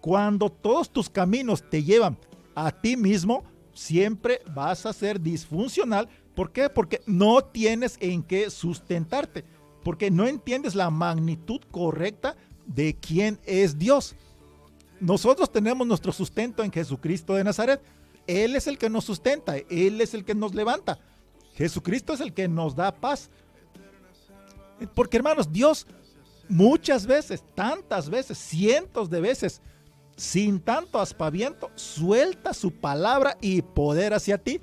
cuando todos tus caminos te llevan a ti mismo, siempre vas a ser disfuncional. ¿Por qué? Porque no tienes en qué sustentarte, porque no entiendes la magnitud correcta de quién es Dios. Nosotros tenemos nuestro sustento en Jesucristo de Nazaret. Él es el que nos sustenta, Él es el que nos levanta. Jesucristo es el que nos da paz. Porque, hermanos, Dios muchas veces, tantas veces, cientos de veces, sin tanto aspaviento, suelta su palabra y poder hacia ti.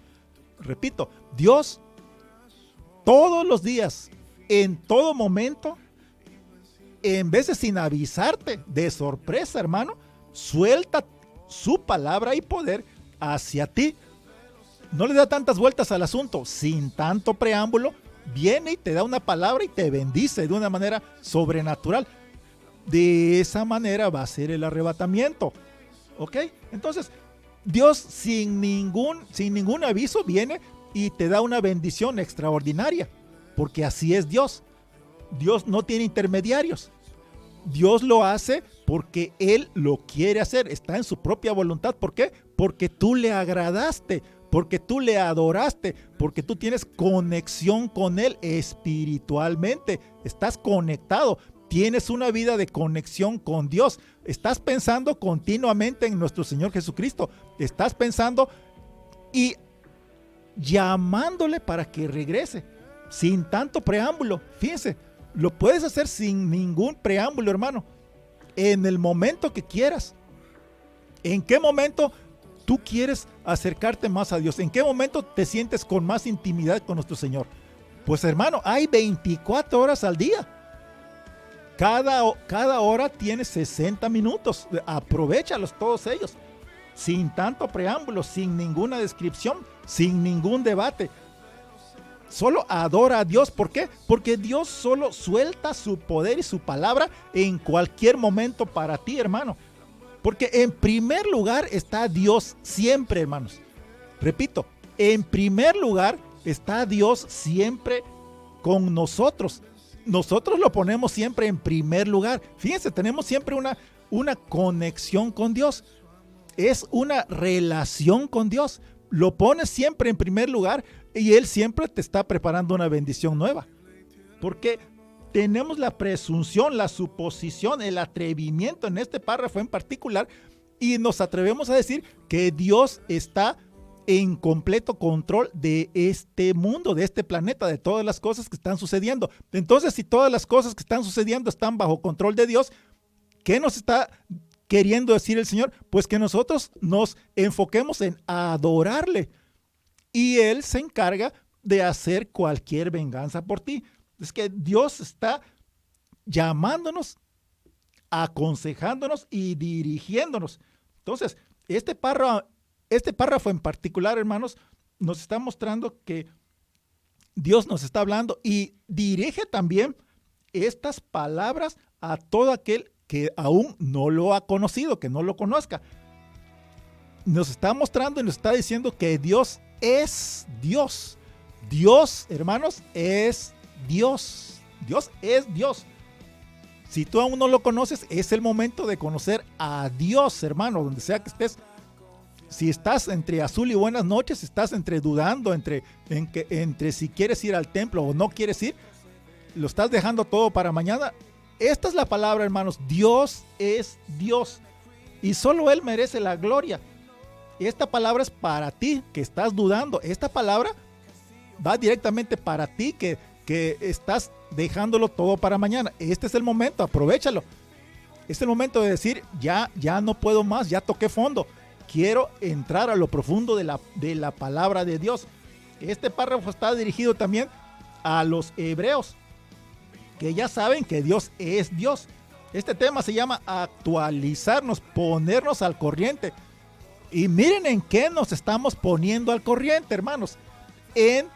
Repito, Dios todos los días, en todo momento, en veces sin avisarte, de sorpresa, hermano, suelta su palabra y poder hacia ti. No le da tantas vueltas al asunto, sin tanto preámbulo, viene y te da una palabra y te bendice de una manera sobrenatural. De esa manera va a ser el arrebatamiento. ¿Ok? Entonces, Dios sin ningún aviso viene y te da una bendición extraordinaria, porque así es Dios. Dios no tiene intermediarios. Dios lo hace porque Él lo quiere hacer, está en su propia voluntad. ¿Por qué? Porque tú le agradaste, porque tú le adoraste, porque tú tienes conexión con Él espiritualmente, estás conectado, tienes una vida de conexión con Dios, estás pensando continuamente en nuestro Señor Jesucristo, estás pensando y llamándole para que regrese, sin tanto preámbulo. Fíjense, lo puedes hacer sin ningún preámbulo, hermano, en el momento que quieras. ¿En qué momento tú quieres acercarte más a Dios? ¿En qué momento te sientes con más intimidad con nuestro Señor? Pues, hermano, hay 24 horas al día. Cada hora tiene 60 minutos. Aprovéchalos todos ellos. Sin tanto preámbulo, sin ninguna descripción, sin ningún debate. Solo adora a Dios. ¿Por qué? Porque Dios solo suelta su poder y su palabra en cualquier momento para ti, hermano. Porque en primer lugar está Dios siempre, hermanos. Repito, en primer lugar está Dios siempre con nosotros. Nosotros lo ponemos siempre en primer lugar. Fíjense, tenemos siempre una conexión con Dios. Es una relación con Dios. Lo pones siempre en primer lugar y Él siempre te está preparando una bendición nueva. Porque tenemos la presunción, la suposición, el atrevimiento en este párrafo en particular, y nos atrevemos a decir que Dios está en completo control de este mundo, de este planeta, de todas las cosas que están sucediendo. Entonces, si todas las cosas que están sucediendo están bajo control de Dios, ¿qué nos está queriendo decir el Señor? Pues que nosotros nos enfoquemos en adorarle y Él se encarga de hacer cualquier venganza por ti. Es que Dios está llamándonos, aconsejándonos y dirigiéndonos. Entonces, este párrafo en particular, hermanos, nos está mostrando que Dios nos está hablando y dirige también estas palabras a todo aquel que aún no lo ha conocido, que no lo conozca. Nos está mostrando y nos está diciendo que Dios es Dios. Dios, hermanos, es Dios. Dios es Dios. Si tú aún no lo conoces, es el momento de conocer a Dios, hermano, donde sea que estés. Si estás entre azul y buenas noches, estás entre dudando, entre si quieres ir al templo o no quieres ir, lo estás dejando todo para mañana. Esta es la palabra, hermanos. Dios es Dios y solo Él merece la gloria. Esta palabra es para ti que estás dudando. Esta palabra va directamente para ti que estás dejándolo todo para mañana. Este es el momento, aprovéchalo. Es el momento de decir, ya no puedo más, ya toqué fondo. Quiero entrar a lo profundo de la palabra de Dios. Este párrafo está dirigido también a los hebreos, que ya saben que Dios es Dios. Este tema se llama actualizarnos, ponernos al corriente. Y miren en qué nos estamos poniendo al corriente, hermanos. En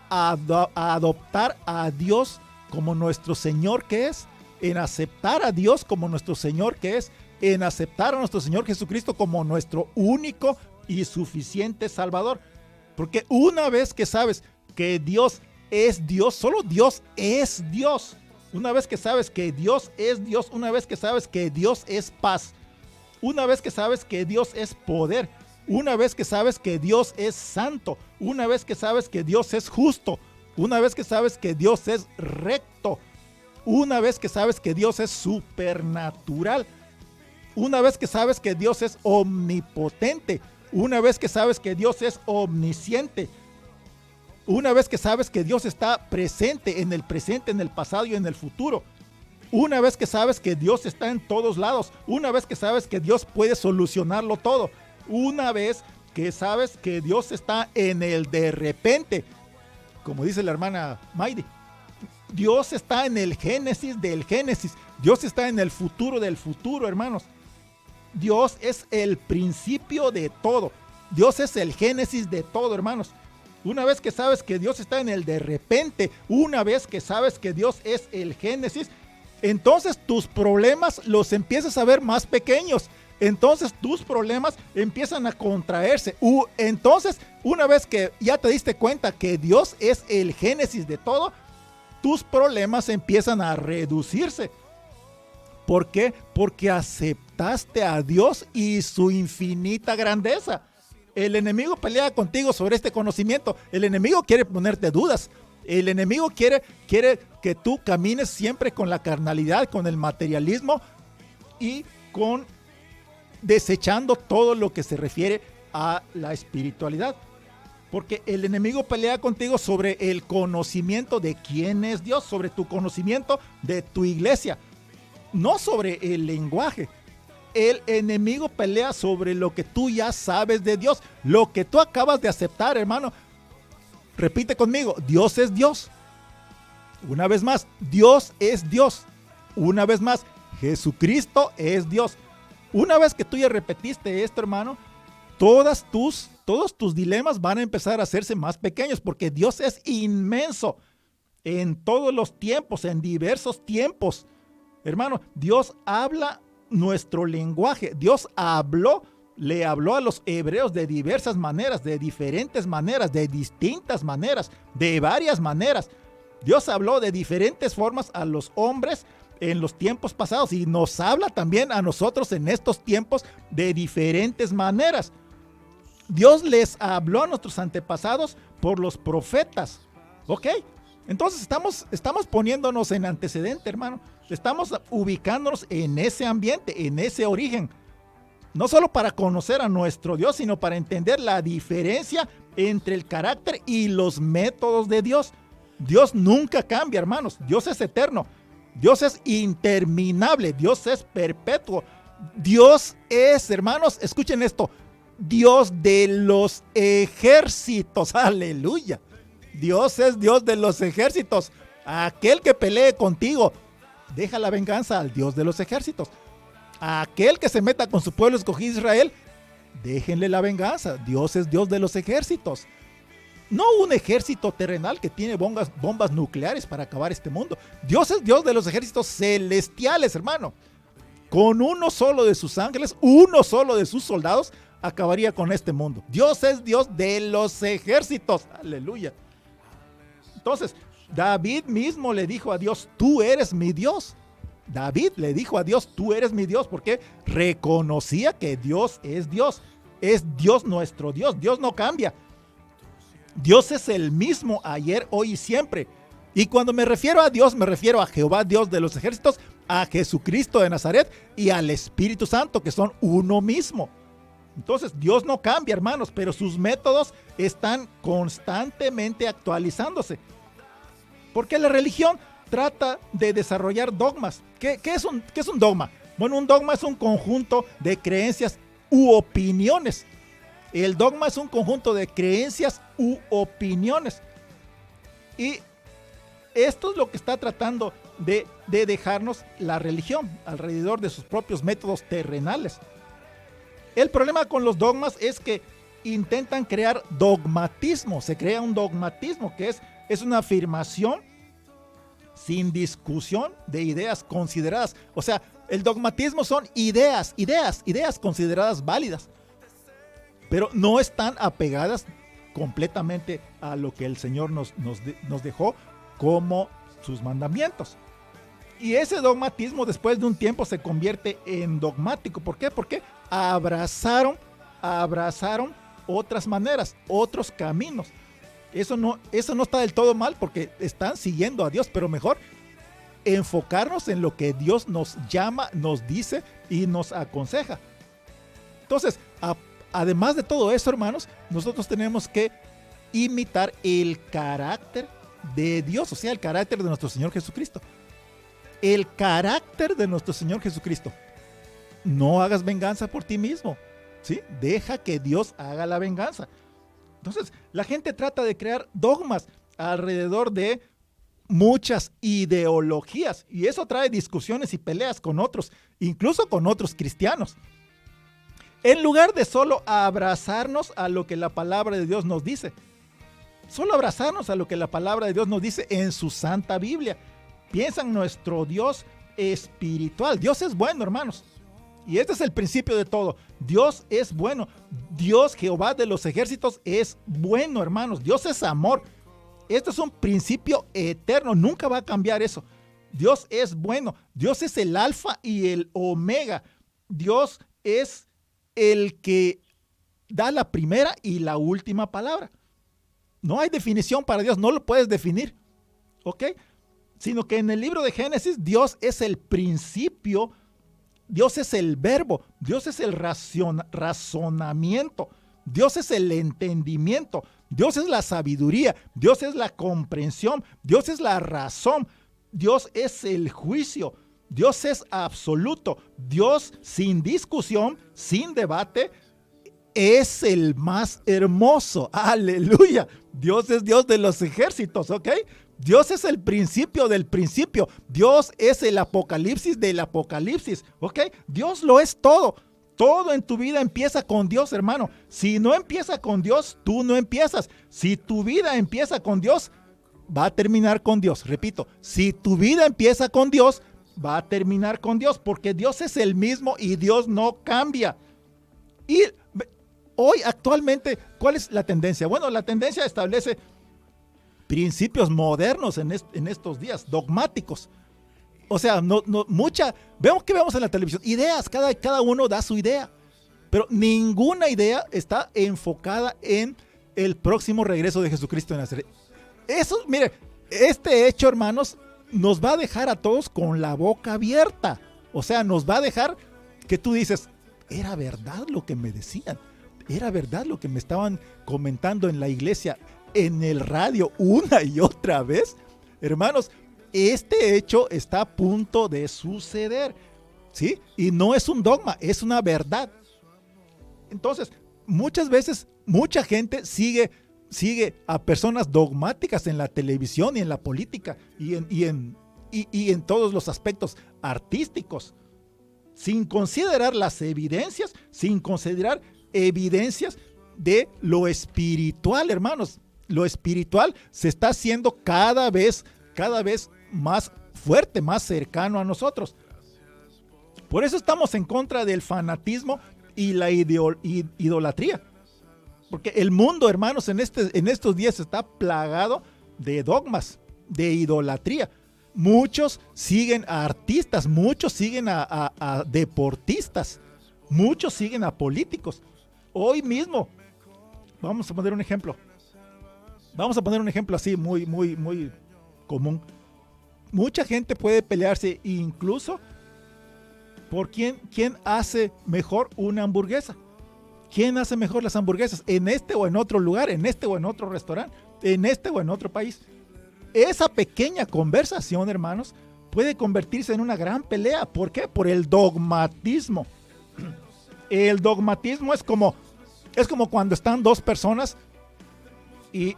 adoptar a Dios como nuestro Señor que es. En aceptar a Dios como nuestro Señor que es. En aceptar a nuestro Señor Jesucristo como nuestro único y suficiente Salvador. Porque una vez que sabes que Dios es Dios, solo Dios es Dios. Una vez que sabes que Dios es Dios, una vez que sabes que Dios es paz, una vez que sabes que Dios es poder, una vez que sabes que Dios es santo, una vez que sabes que Dios es justo, una vez que sabes que Dios es recto, una vez que sabes que Dios es supernatural, una vez que sabes que Dios es omnipotente, una vez que sabes que Dios es omnisciente, una vez que sabes que Dios está presente, en el pasado y en el futuro, una vez que sabes que Dios está en todos lados, una vez que sabes que Dios puede solucionarlo todo, una vez que sabes que Dios está en el de repente, como dice la hermana Maidi, Dios está en el Génesis del Génesis, Dios está en el futuro del futuro, hermanos. Dios es el principio de todo, Dios es el Génesis de todo, hermanos. Una vez que sabes que Dios está en el de repente, una vez que sabes que Dios es el Génesis, entonces tus problemas los empiezas a ver más pequeños. Entonces tus problemas empiezan a contraerse. Entonces, una vez que ya te diste cuenta que Dios es el Génesis de todo, tus problemas empiezan a reducirse. ¿Por qué? Porque aceptaste a Dios y su infinita grandeza. El enemigo pelea contigo sobre este conocimiento. El enemigo quiere ponerte dudas. El enemigo quiere que tú camines siempre con la carnalidad, con el materialismo y con desechando todo lo que se refiere a la espiritualidad. Porque el enemigo pelea contigo sobre el conocimiento de quién es Dios, sobre tu conocimiento de tu iglesia, no sobre el lenguaje. El enemigo pelea sobre lo que tú ya sabes de Dios, lo que tú acabas de aceptar, hermano. Repite conmigo, Dios es Dios. Una vez más, Dios es Dios. Una vez más, Jesucristo es Dios. Una vez que tú ya repetiste esto, hermano, todos tus dilemas van a empezar a hacerse más pequeños, porque Dios es inmenso en todos los tiempos, en diversos tiempos. Hermano, Dios habla nuestro lenguaje. Dios le habló a los hebreos de diversas maneras, de diferentes maneras, de distintas maneras, de varias maneras. Dios habló de diferentes formas a los hombres en los tiempos pasados y nos habla también a nosotros en estos tiempos de diferentes maneras. Dios les habló a nuestros antepasados por los profetas. ¿Ok? Entonces estamos poniéndonos en antecedente, hermano. Estamos ubicándonos en ese ambiente, en ese origen. No solo para conocer a nuestro Dios, sino para entender la diferencia entre el carácter y los métodos de Dios. Dios nunca cambia, hermanos. Dios es eterno. Dios es interminable. Dios es perpetuo. Dios es, hermanos, escuchen esto, Dios de los ejércitos. Aleluya. Dios es Dios de los ejércitos. Aquel que pelee contigo, deja la venganza al Dios de los ejércitos. Aquel que se meta con su pueblo escogido Israel, déjenle la venganza. Dios es Dios de los ejércitos. No un ejército terrenal que tiene bombas nucleares para acabar este mundo. Dios es Dios de los ejércitos celestiales, hermano. Con uno solo de sus ángeles, uno solo de sus soldados, acabaría con este mundo. Dios es Dios de los ejércitos. Aleluya. Entonces, David mismo le dijo a Dios, tú eres mi Dios. David le dijo a Dios, tú eres mi Dios, porque reconocía que Dios es Dios. Es Dios nuestro Dios. Dios no cambia. Dios es el mismo ayer, hoy y siempre. Y cuando me refiero a Dios, me refiero a Jehová, Dios de los ejércitos, a Jesucristo de Nazaret y al Espíritu Santo, que son uno mismo. Entonces, Dios no cambia, hermanos, pero sus métodos están constantemente actualizándose. Porque la religión trata de desarrollar dogmas. ¿Qué es un dogma? Bueno, un dogma es un conjunto de creencias u opiniones. El dogma es un conjunto de creencias u opiniones. Y esto es lo que está tratando de dejarnos la religión alrededor de sus propios métodos terrenales. El problema con los dogmas es que intentan crear dogmatismo. Se crea un dogmatismo que es una afirmación sin discusión de ideas consideradas. O sea, el dogmatismo son ideas consideradas válidas, pero no están apegadas completamente a lo que el Señor nos dejó como sus mandamientos. Y ese dogmatismo después de un tiempo se convierte en dogmático. ¿Por qué? Porque abrazaron otras maneras, otros caminos. Eso no está del todo mal porque están siguiendo a Dios, pero mejor enfocarnos en lo que Dios nos llama, nos dice y nos aconseja. Entonces, además de todo eso, hermanos, nosotros tenemos que imitar el carácter de Dios, o sea, el carácter de nuestro Señor Jesucristo. El carácter de nuestro Señor Jesucristo. No hagas venganza por ti mismo, ¿sí? Deja que Dios haga la venganza. Entonces, la gente trata de crear dogmas alrededor de muchas ideologías y eso trae discusiones y peleas con otros, incluso con otros cristianos. En lugar de solo abrazarnos a lo que la palabra de Dios nos dice. Solo abrazarnos a lo que la palabra de Dios nos dice en su Santa Biblia. Piensa en nuestro Dios espiritual. Dios es bueno, hermanos. Y este es el principio de todo. Dios es bueno. Dios, Jehová de los ejércitos, es bueno, hermanos. Dios es amor. Este es un principio eterno. Nunca va a cambiar eso. Dios es bueno. Dios es el alfa y el omega. Dios es el que da la primera y la última palabra. No hay definición para Dios. No lo puedes definir. ¿Ok? Sino que en el libro de Génesis, Dios es el principio. Dios es el verbo, Dios es el razonamiento, Dios es el entendimiento, Dios es la sabiduría, Dios es la comprensión, Dios es la razón, Dios es el juicio, Dios es absoluto, Dios sin discusión, sin debate, es el más hermoso. Aleluya. Dios es Dios de los ejércitos, ¿ok? Dios es el principio del principio. Dios es el apocalipsis del apocalipsis, ¿ok? Dios lo es todo. Todo en tu vida empieza con Dios, hermano. Si no empieza con Dios, tú no empiezas. Si tu vida empieza con Dios, va a terminar con Dios. Repito, si tu vida empieza con Dios, va a terminar con Dios, porque Dios es el mismo y Dios no cambia. Y hoy, actualmente, ¿cuál es la tendencia? Bueno, la tendencia establece principios modernos en estos días, dogmáticos. O sea, vemos que vemos en la televisión, ideas, cada uno da su idea, pero ninguna idea está enfocada en el próximo regreso de Jesucristo de Nazaret. Eso, mire, este hecho, hermanos, nos va a dejar a todos con la boca abierta. O sea, nos va a dejar que tú dices, era verdad lo que me decían, era verdad lo que me estaban comentando en la iglesia, en el radio, una y otra vez. Hermanos, este hecho está a punto de suceder, ¿sí? Y no es un dogma, es una verdad. Entonces, muchas veces, mucha gente sigue a personas dogmáticas en la televisión y en la política y en todos los aspectos artísticos, sin considerar las evidencias, sin considerar evidencias de lo espiritual, hermanos. Lo espiritual se está haciendo cada vez más fuerte, más cercano a nosotros. Por eso estamos en contra del fanatismo y la idolatría. Porque el mundo, hermanos, en estos días está plagado de dogmas, de idolatría. Muchos siguen a artistas, muchos siguen a deportistas, muchos siguen a políticos. Hoy mismo, vamos a poner un ejemplo. Vamos a poner un ejemplo así muy común. Mucha gente puede pelearse incluso por quién hace mejor una hamburguesa. ¿Quién hace mejor las hamburguesas? En este o en otro lugar, en este o en otro restaurante, en este o en otro país. Esa pequeña conversación, hermanos, puede convertirse en una gran pelea. ¿Por qué? Por el dogmatismo. El dogmatismo es como cuando están dos personas y,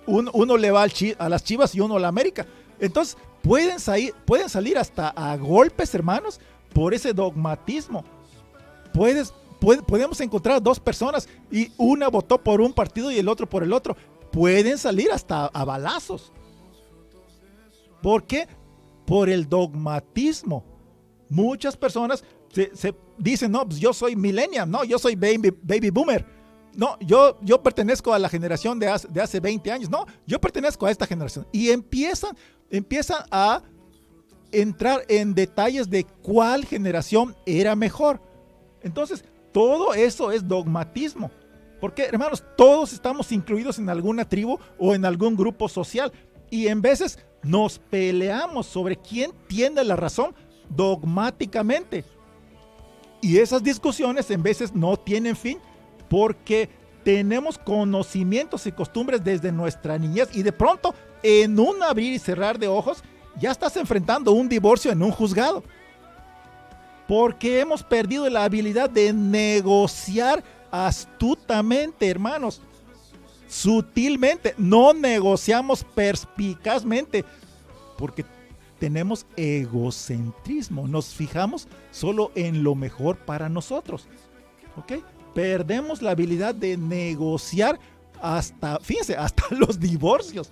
uno le va a las Chivas y uno a la América. Entonces pueden salir hasta a golpes, hermanos, por ese dogmatismo. Podemos encontrar dos personas y una votó por un partido y el otro por el otro. Pueden salir hasta a balazos. ¿Por qué? Por el dogmatismo. Muchas personas se dicen, no, pues yo soy millennial, no, yo soy baby boomer. No, yo pertenezco a la generación de hace 20 años. No, yo pertenezco a esta generación. Y empiezan a entrar en detalles de cuál generación era mejor. Entonces, todo eso es dogmatismo. Porque, hermanos, todos estamos incluidos en alguna tribu o en algún grupo social. Y en veces nos peleamos sobre quién tiene la razón dogmáticamente. Y esas discusiones en veces no tienen fin porque tenemos conocimientos y costumbres desde nuestra niñez y de pronto, en un abrir y cerrar de ojos, ya estás enfrentando un divorcio en un juzgado. Porque hemos perdido la habilidad de negociar astutamente, hermanos. Sutilmente, no negociamos perspicazmente, porque tenemos egocentrismo, nos fijamos solo en lo mejor para nosotros, ¿ok? Perdemos la habilidad de negociar fíjense, hasta los divorcios,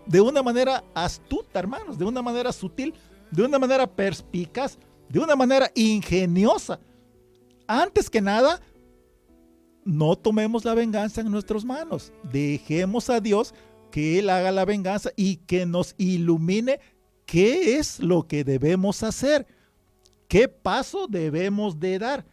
de una manera astuta, hermanos, de una manera sutil, de una manera perspicaz, de una manera ingeniosa. Antes que nada, no tomemos la venganza en nuestras manos. Dejemos a Dios que Él haga la venganza y que nos ilumine qué es lo que debemos hacer, qué paso debemos de dar.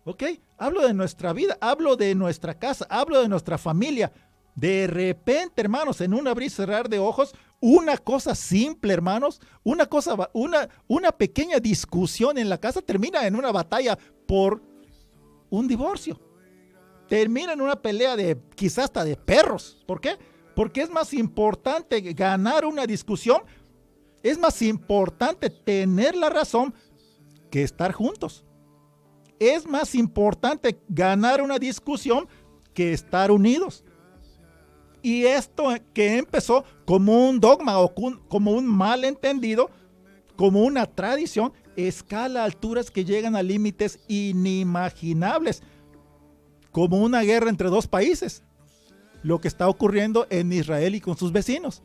¿Ok? Hablo de nuestra vida, hablo de nuestra casa, hablo de nuestra familia. De repente, hermanos, en un abrir y cerrar de ojos, una cosa simple, hermanos, una pequeña discusión en la casa termina en una batalla por un divorcio. Termina en una pelea quizás hasta de perros. ¿Por qué? Porque es más importante ganar una discusión, es más importante tener la razón que estar juntos. Es más importante ganar una discusión que estar unidos. Y esto que empezó como un dogma o como un malentendido, como una tradición, escala a alturas que llegan a límites inimaginables, como una guerra entre dos países, lo que está ocurriendo en Israel y con sus vecinos.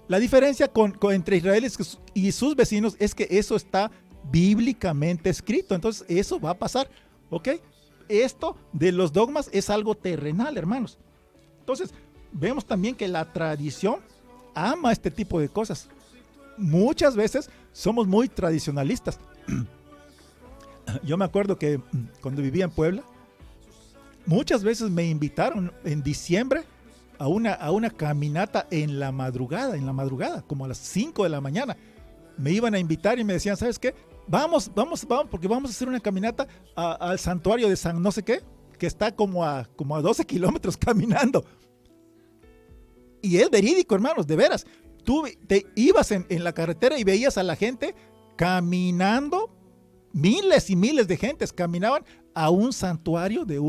La diferencia entre Israel y sus vecinos es que eso está bíblicamente escrito, entonces eso va a pasar, ¿ok? Esto de los dogmas es algo terrenal, hermanos. Entonces, vemos también que la tradición ama este tipo de cosas. Muchas veces somos muy tradicionalistas. Yo me acuerdo que cuando vivía en Puebla, muchas veces me invitaron en diciembre a una caminata en la madrugada, como a las 5 de la mañana. Me iban a invitar y me decían, ¿sabes qué? Vamos, porque vamos a hacer una caminata al santuario de San no sé qué, que está como a 12 kilómetros caminando. Y es verídico, hermanos, de veras. Tú te ibas en la carretera y veías a la gente caminando, miles y miles de gentes caminaban a un santuario de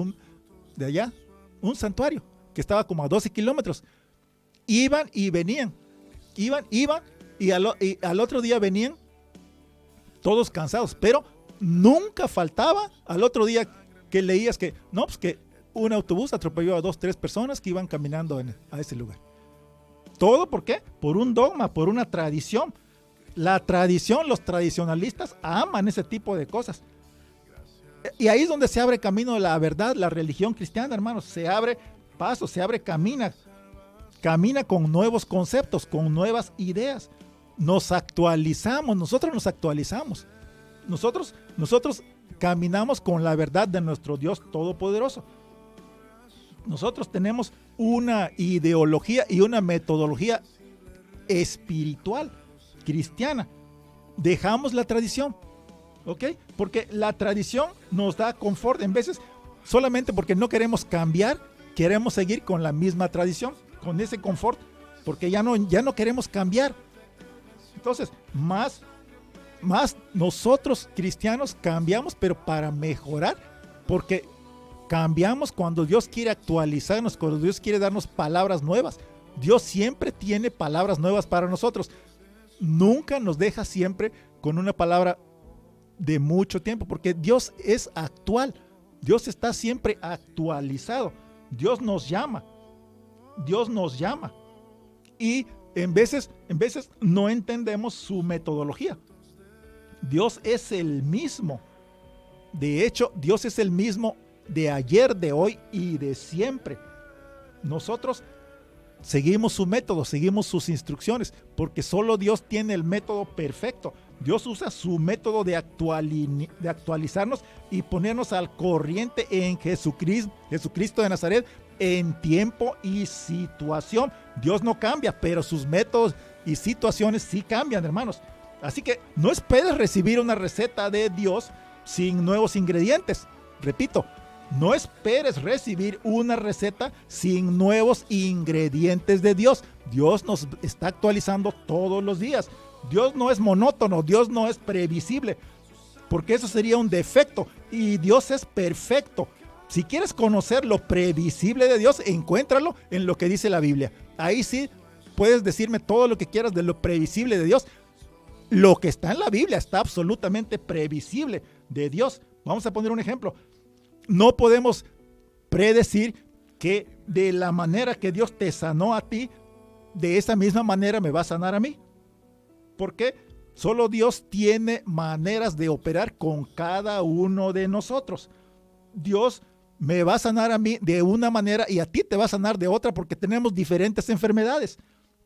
allá, un santuario que estaba como a 12 kilómetros. Iban y venían, iban y al otro día venían todos cansados, pero nunca faltaba al otro día que leías que, no, pues que un autobús atropelló a 2, 3 personas que iban caminando a ese lugar. ¿Todo por qué? Por un dogma, por una tradición. La tradición, los tradicionalistas aman ese tipo de cosas. Y ahí es donde se abre camino la verdad, la religión cristiana, hermanos. Se abre paso, camina con nuevos conceptos, con nuevas ideas. Nosotros nos actualizamos. Nosotros caminamos con la verdad de nuestro Dios Todopoderoso. Nosotros tenemos una ideología y una metodología espiritual, cristiana. Dejamos la tradición, ¿ok? Porque la tradición nos da confort. En veces, solamente porque no queremos cambiar, queremos seguir con la misma tradición, con ese confort, porque ya no queremos cambiar. Entonces, más nosotros cristianos cambiamos, pero para mejorar, porque cambiamos cuando Dios quiere actualizarnos, cuando Dios quiere darnos palabras nuevas. Dios siempre tiene palabras nuevas para nosotros. Nunca nos deja siempre con una palabra de mucho tiempo, porque Dios es actual. Dios está siempre actualizado. Dios nos llama. Dios nos llama. Y en veces no entendemos su metodología. Dios es el mismo. De hecho, Dios es el mismo de ayer, de hoy y de siempre. Nosotros seguimos su método, seguimos sus instrucciones, porque solo Dios tiene el método perfecto. Dios usa su método de actualizarnos y ponernos al corriente en Jesucristo de Nazaret, en tiempo y situación. Dios no cambia, pero sus métodos y situaciones sí cambian, hermanos. Así que no esperes recibir una receta de Dios sin nuevos ingredientes. Repito, no esperes recibir una receta sin nuevos ingredientes de Dios. Dios nos está actualizando todos los días. Dios no es monótono, Dios no es previsible, porque eso sería un defecto, y Dios es perfecto. Si quieres conocer lo previsible de Dios, encuéntralo en lo que dice la Biblia. Ahí sí puedes decirme todo lo que quieras de lo previsible de Dios. Lo que está en la Biblia está absolutamente previsible de Dios. Vamos a poner un ejemplo. No podemos predecir que de la manera que Dios te sanó a ti, de esa misma manera me va a sanar a mí. ¿Por qué? Solo Dios tiene maneras de operar con cada uno de nosotros. Dios me va a sanar a mí de una manera y a ti te va a sanar de otra, porque tenemos diferentes enfermedades.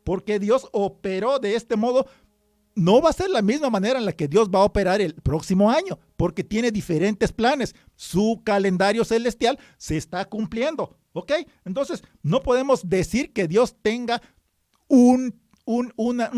Porque Dios operó de este modo. No va a ser la misma manera en la que Dios va a operar el próximo año, porque tiene diferentes planes. Su calendario celestial se está cumpliendo, ¿ok? Entonces, no podemos decir que Dios tenga un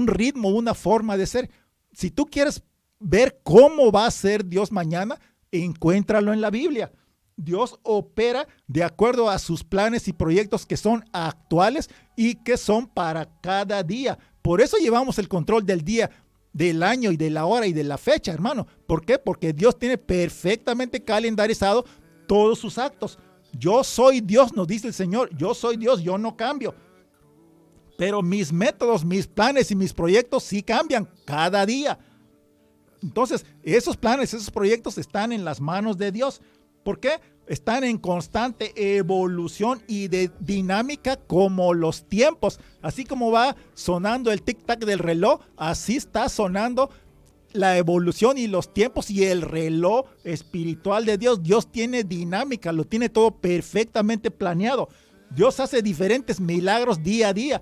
ritmo, una forma de ser. Si tú quieres ver cómo va a ser Dios mañana, encuéntralo en la Biblia. Dios opera de acuerdo a sus planes y proyectos que son actuales y que son para cada día. Por eso llevamos el control del día, del año y de la hora y de la fecha, hermano. ¿Por qué? Porque Dios tiene perfectamente calendarizado todos sus actos. Yo soy Dios, nos dice el Señor. Yo soy Dios, yo no cambio. Pero mis métodos, mis planes y mis proyectos sí cambian cada día. Entonces, esos planes, esos proyectos están en las manos de Dios. ¿Por qué? Están en constante evolución y de dinámica como los tiempos. Así como va sonando el tic-tac del reloj, así está sonando la evolución y los tiempos y el reloj espiritual de Dios. Dios tiene dinámica, lo tiene todo perfectamente planeado. Dios hace diferentes milagros día a día,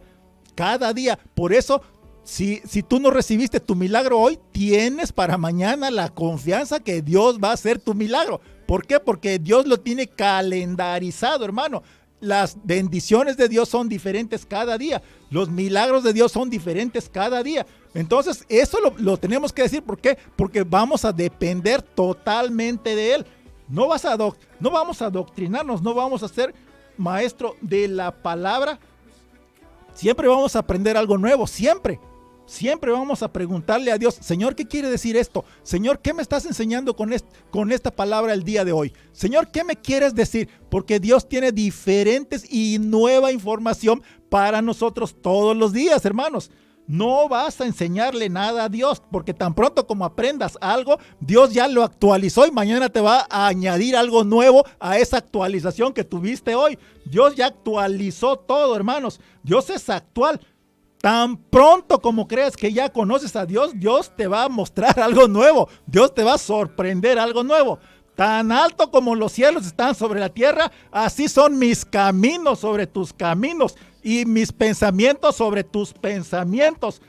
cada día. Por eso, si tú no recibiste tu milagro hoy, tienes para mañana la confianza que Dios va a hacer tu milagro. ¿Por qué? Porque Dios lo tiene calendarizado, hermano. Las bendiciones de Dios son diferentes cada día. Los milagros de Dios son diferentes cada día. Entonces, eso lo tenemos que decir. ¿Por qué? Porque vamos a depender totalmente de Él. No vamos a adoctrinarnos, no vamos a ser maestro de la palabra. Siempre vamos a aprender algo nuevo, siempre. Siempre vamos a preguntarle a Dios: Señor, ¿qué quiere decir esto? Señor, ¿qué me estás enseñando con esta palabra el día de hoy? Señor, ¿qué me quieres decir? Porque Dios tiene diferentes y nueva información para nosotros todos los días, hermanos. No vas a enseñarle nada a Dios, porque tan pronto como aprendas algo, Dios ya lo actualizó y mañana te va a añadir algo nuevo a esa actualización que tuviste hoy. Dios ya actualizó todo, hermanos. Dios es actual. Tan pronto como creas que ya conoces a Dios, Dios te va a mostrar algo nuevo. Dios te va a sorprender algo nuevo. Tan alto como los cielos están sobre la tierra, así son mis caminos sobre tus caminos y mis pensamientos sobre tus pensamientos.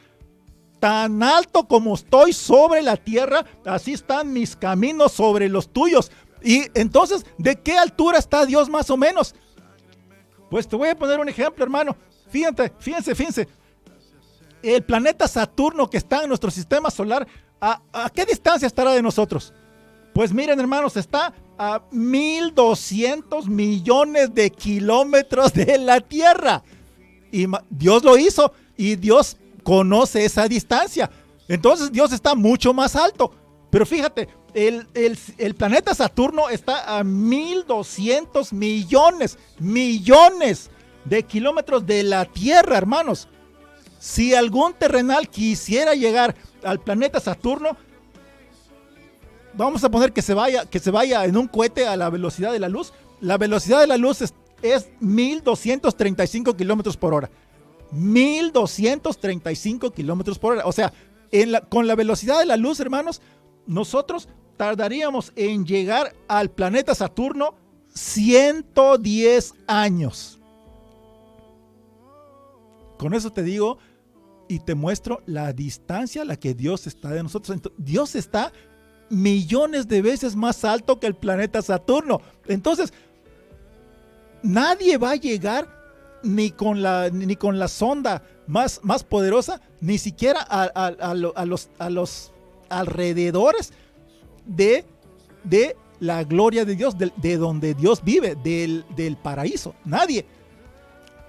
Tan alto como estoy sobre la tierra, así están mis caminos sobre los tuyos. Y entonces, ¿de qué altura está Dios más o menos? Pues te voy a poner un ejemplo, hermano. Fíjense. El planeta Saturno, que está en nuestro sistema solar, ¿a qué distancia estará de nosotros? Pues miren, hermanos, está a 1,200 millones de kilómetros de la Tierra. Y Dios lo hizo y Dios conoce esa distancia. Entonces Dios está mucho más alto. Pero fíjate, El planeta Saturno está a 1,200 millones de kilómetros de la Tierra, hermanos. Si algún terrenal quisiera llegar al planeta Saturno, vamos a poner que se vaya en un cohete a la velocidad de la luz. La velocidad de la luz es 1,235 kilómetros por hora. 1,235 kilómetros por hora. O sea, con la velocidad de la luz, hermanos, nosotros tardaríamos en llegar al planeta Saturno 110 años. Con eso te digo y te muestro la distancia a la que Dios está de nosotros. Dios está millones de veces más alto que el planeta Saturno. Entonces, nadie va a llegar ni con la sonda más poderosa, ni siquiera a los alrededores de la gloria de Dios, de donde Dios vive, del paraíso. Nadie.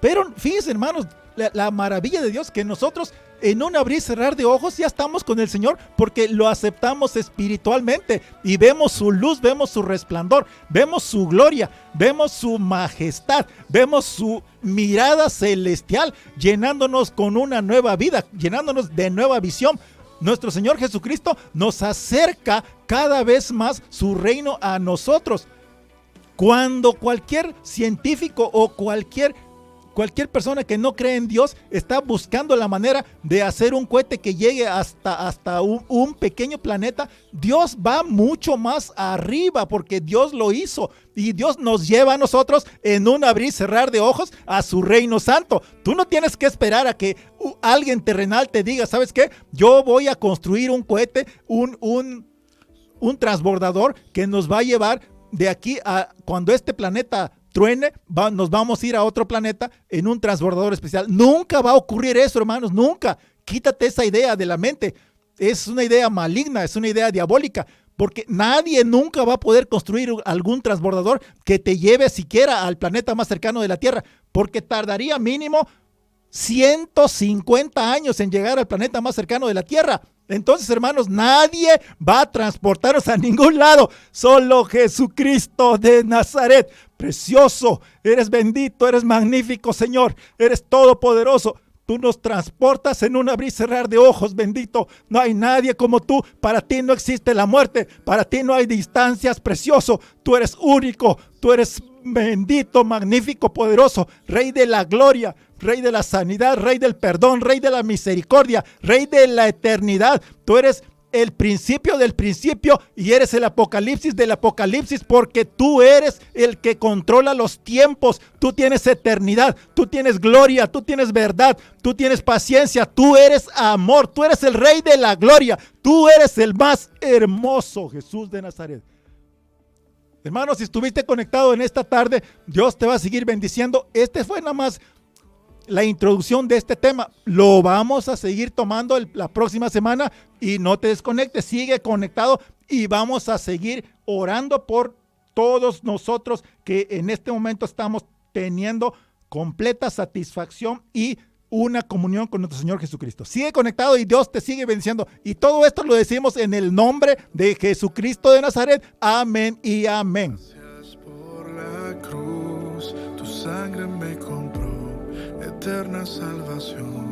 Pero fíjense, hermanos, la maravilla de Dios, que nosotros en un abrir y cerrar de ojos ya estamos con el Señor, porque lo aceptamos espiritualmente y vemos su luz, vemos su resplandor, vemos su gloria, vemos su majestad, vemos su mirada celestial llenándonos con una nueva vida, llenándonos de nueva visión. Nuestro Señor Jesucristo nos acerca cada vez más su reino a nosotros. Cuando cualquier científico o cualquier persona que no cree en Dios está buscando la manera de hacer un cohete que llegue hasta un pequeño planeta, Dios va mucho más arriba, porque Dios lo hizo y Dios nos lleva a nosotros en un abrir y cerrar de ojos a su reino santo. Tú no tienes que esperar a que alguien terrenal te diga, ¿sabes qué? Yo voy a construir un cohete, un transbordador que nos va a llevar de aquí a cuando este planeta truene, nos vamos a ir a otro planeta en un transbordador especial. Nunca va a ocurrir eso, hermanos, nunca. Quítate esa idea de la mente. Es una idea maligna, es una idea diabólica, porque nadie nunca va a poder construir algún transbordador que te lleve siquiera al planeta más cercano de la Tierra, porque tardaría mínimo 150 años en llegar al planeta más cercano de la Tierra. Entonces, hermanos, nadie va a transportarnos a ningún lado, solo Jesucristo de Nazaret. Precioso, eres bendito, eres magnífico, Señor, eres todopoderoso. Tú nos transportas en un abrir y cerrar de ojos, bendito. No hay nadie como tú. Para ti no existe la muerte. Para ti no hay distancias, precioso. Tú eres único. Tú eres bendito, magnífico, poderoso. Rey de la gloria, Rey de la sanidad, Rey del perdón, Rey de la misericordia, Rey de la eternidad. Tú eres el principio del principio y eres el apocalipsis del apocalipsis, porque tú eres el que controla los tiempos. Tú tienes eternidad, tú tienes gloria, tú tienes verdad, tú tienes paciencia, tú eres amor, tú eres el Rey de la gloria, tú eres el más hermoso, Jesús de Nazaret. Hermanos, si estuviste conectado en esta tarde, Dios te va a seguir bendiciendo. Este fue nada más la introducción de este tema. Lo vamos a seguir tomando la próxima semana y no te desconectes, sigue conectado y vamos a seguir orando por todos nosotros que en este momento estamos teniendo completa satisfacción y una comunión con nuestro Señor Jesucristo. Sigue conectado y Dios te sigue bendiciendo. Y todo esto lo decimos en el nombre de Jesucristo de Nazaret. Amén y amén. Gracias por la cruz, tu sangre me compró eterna salvación.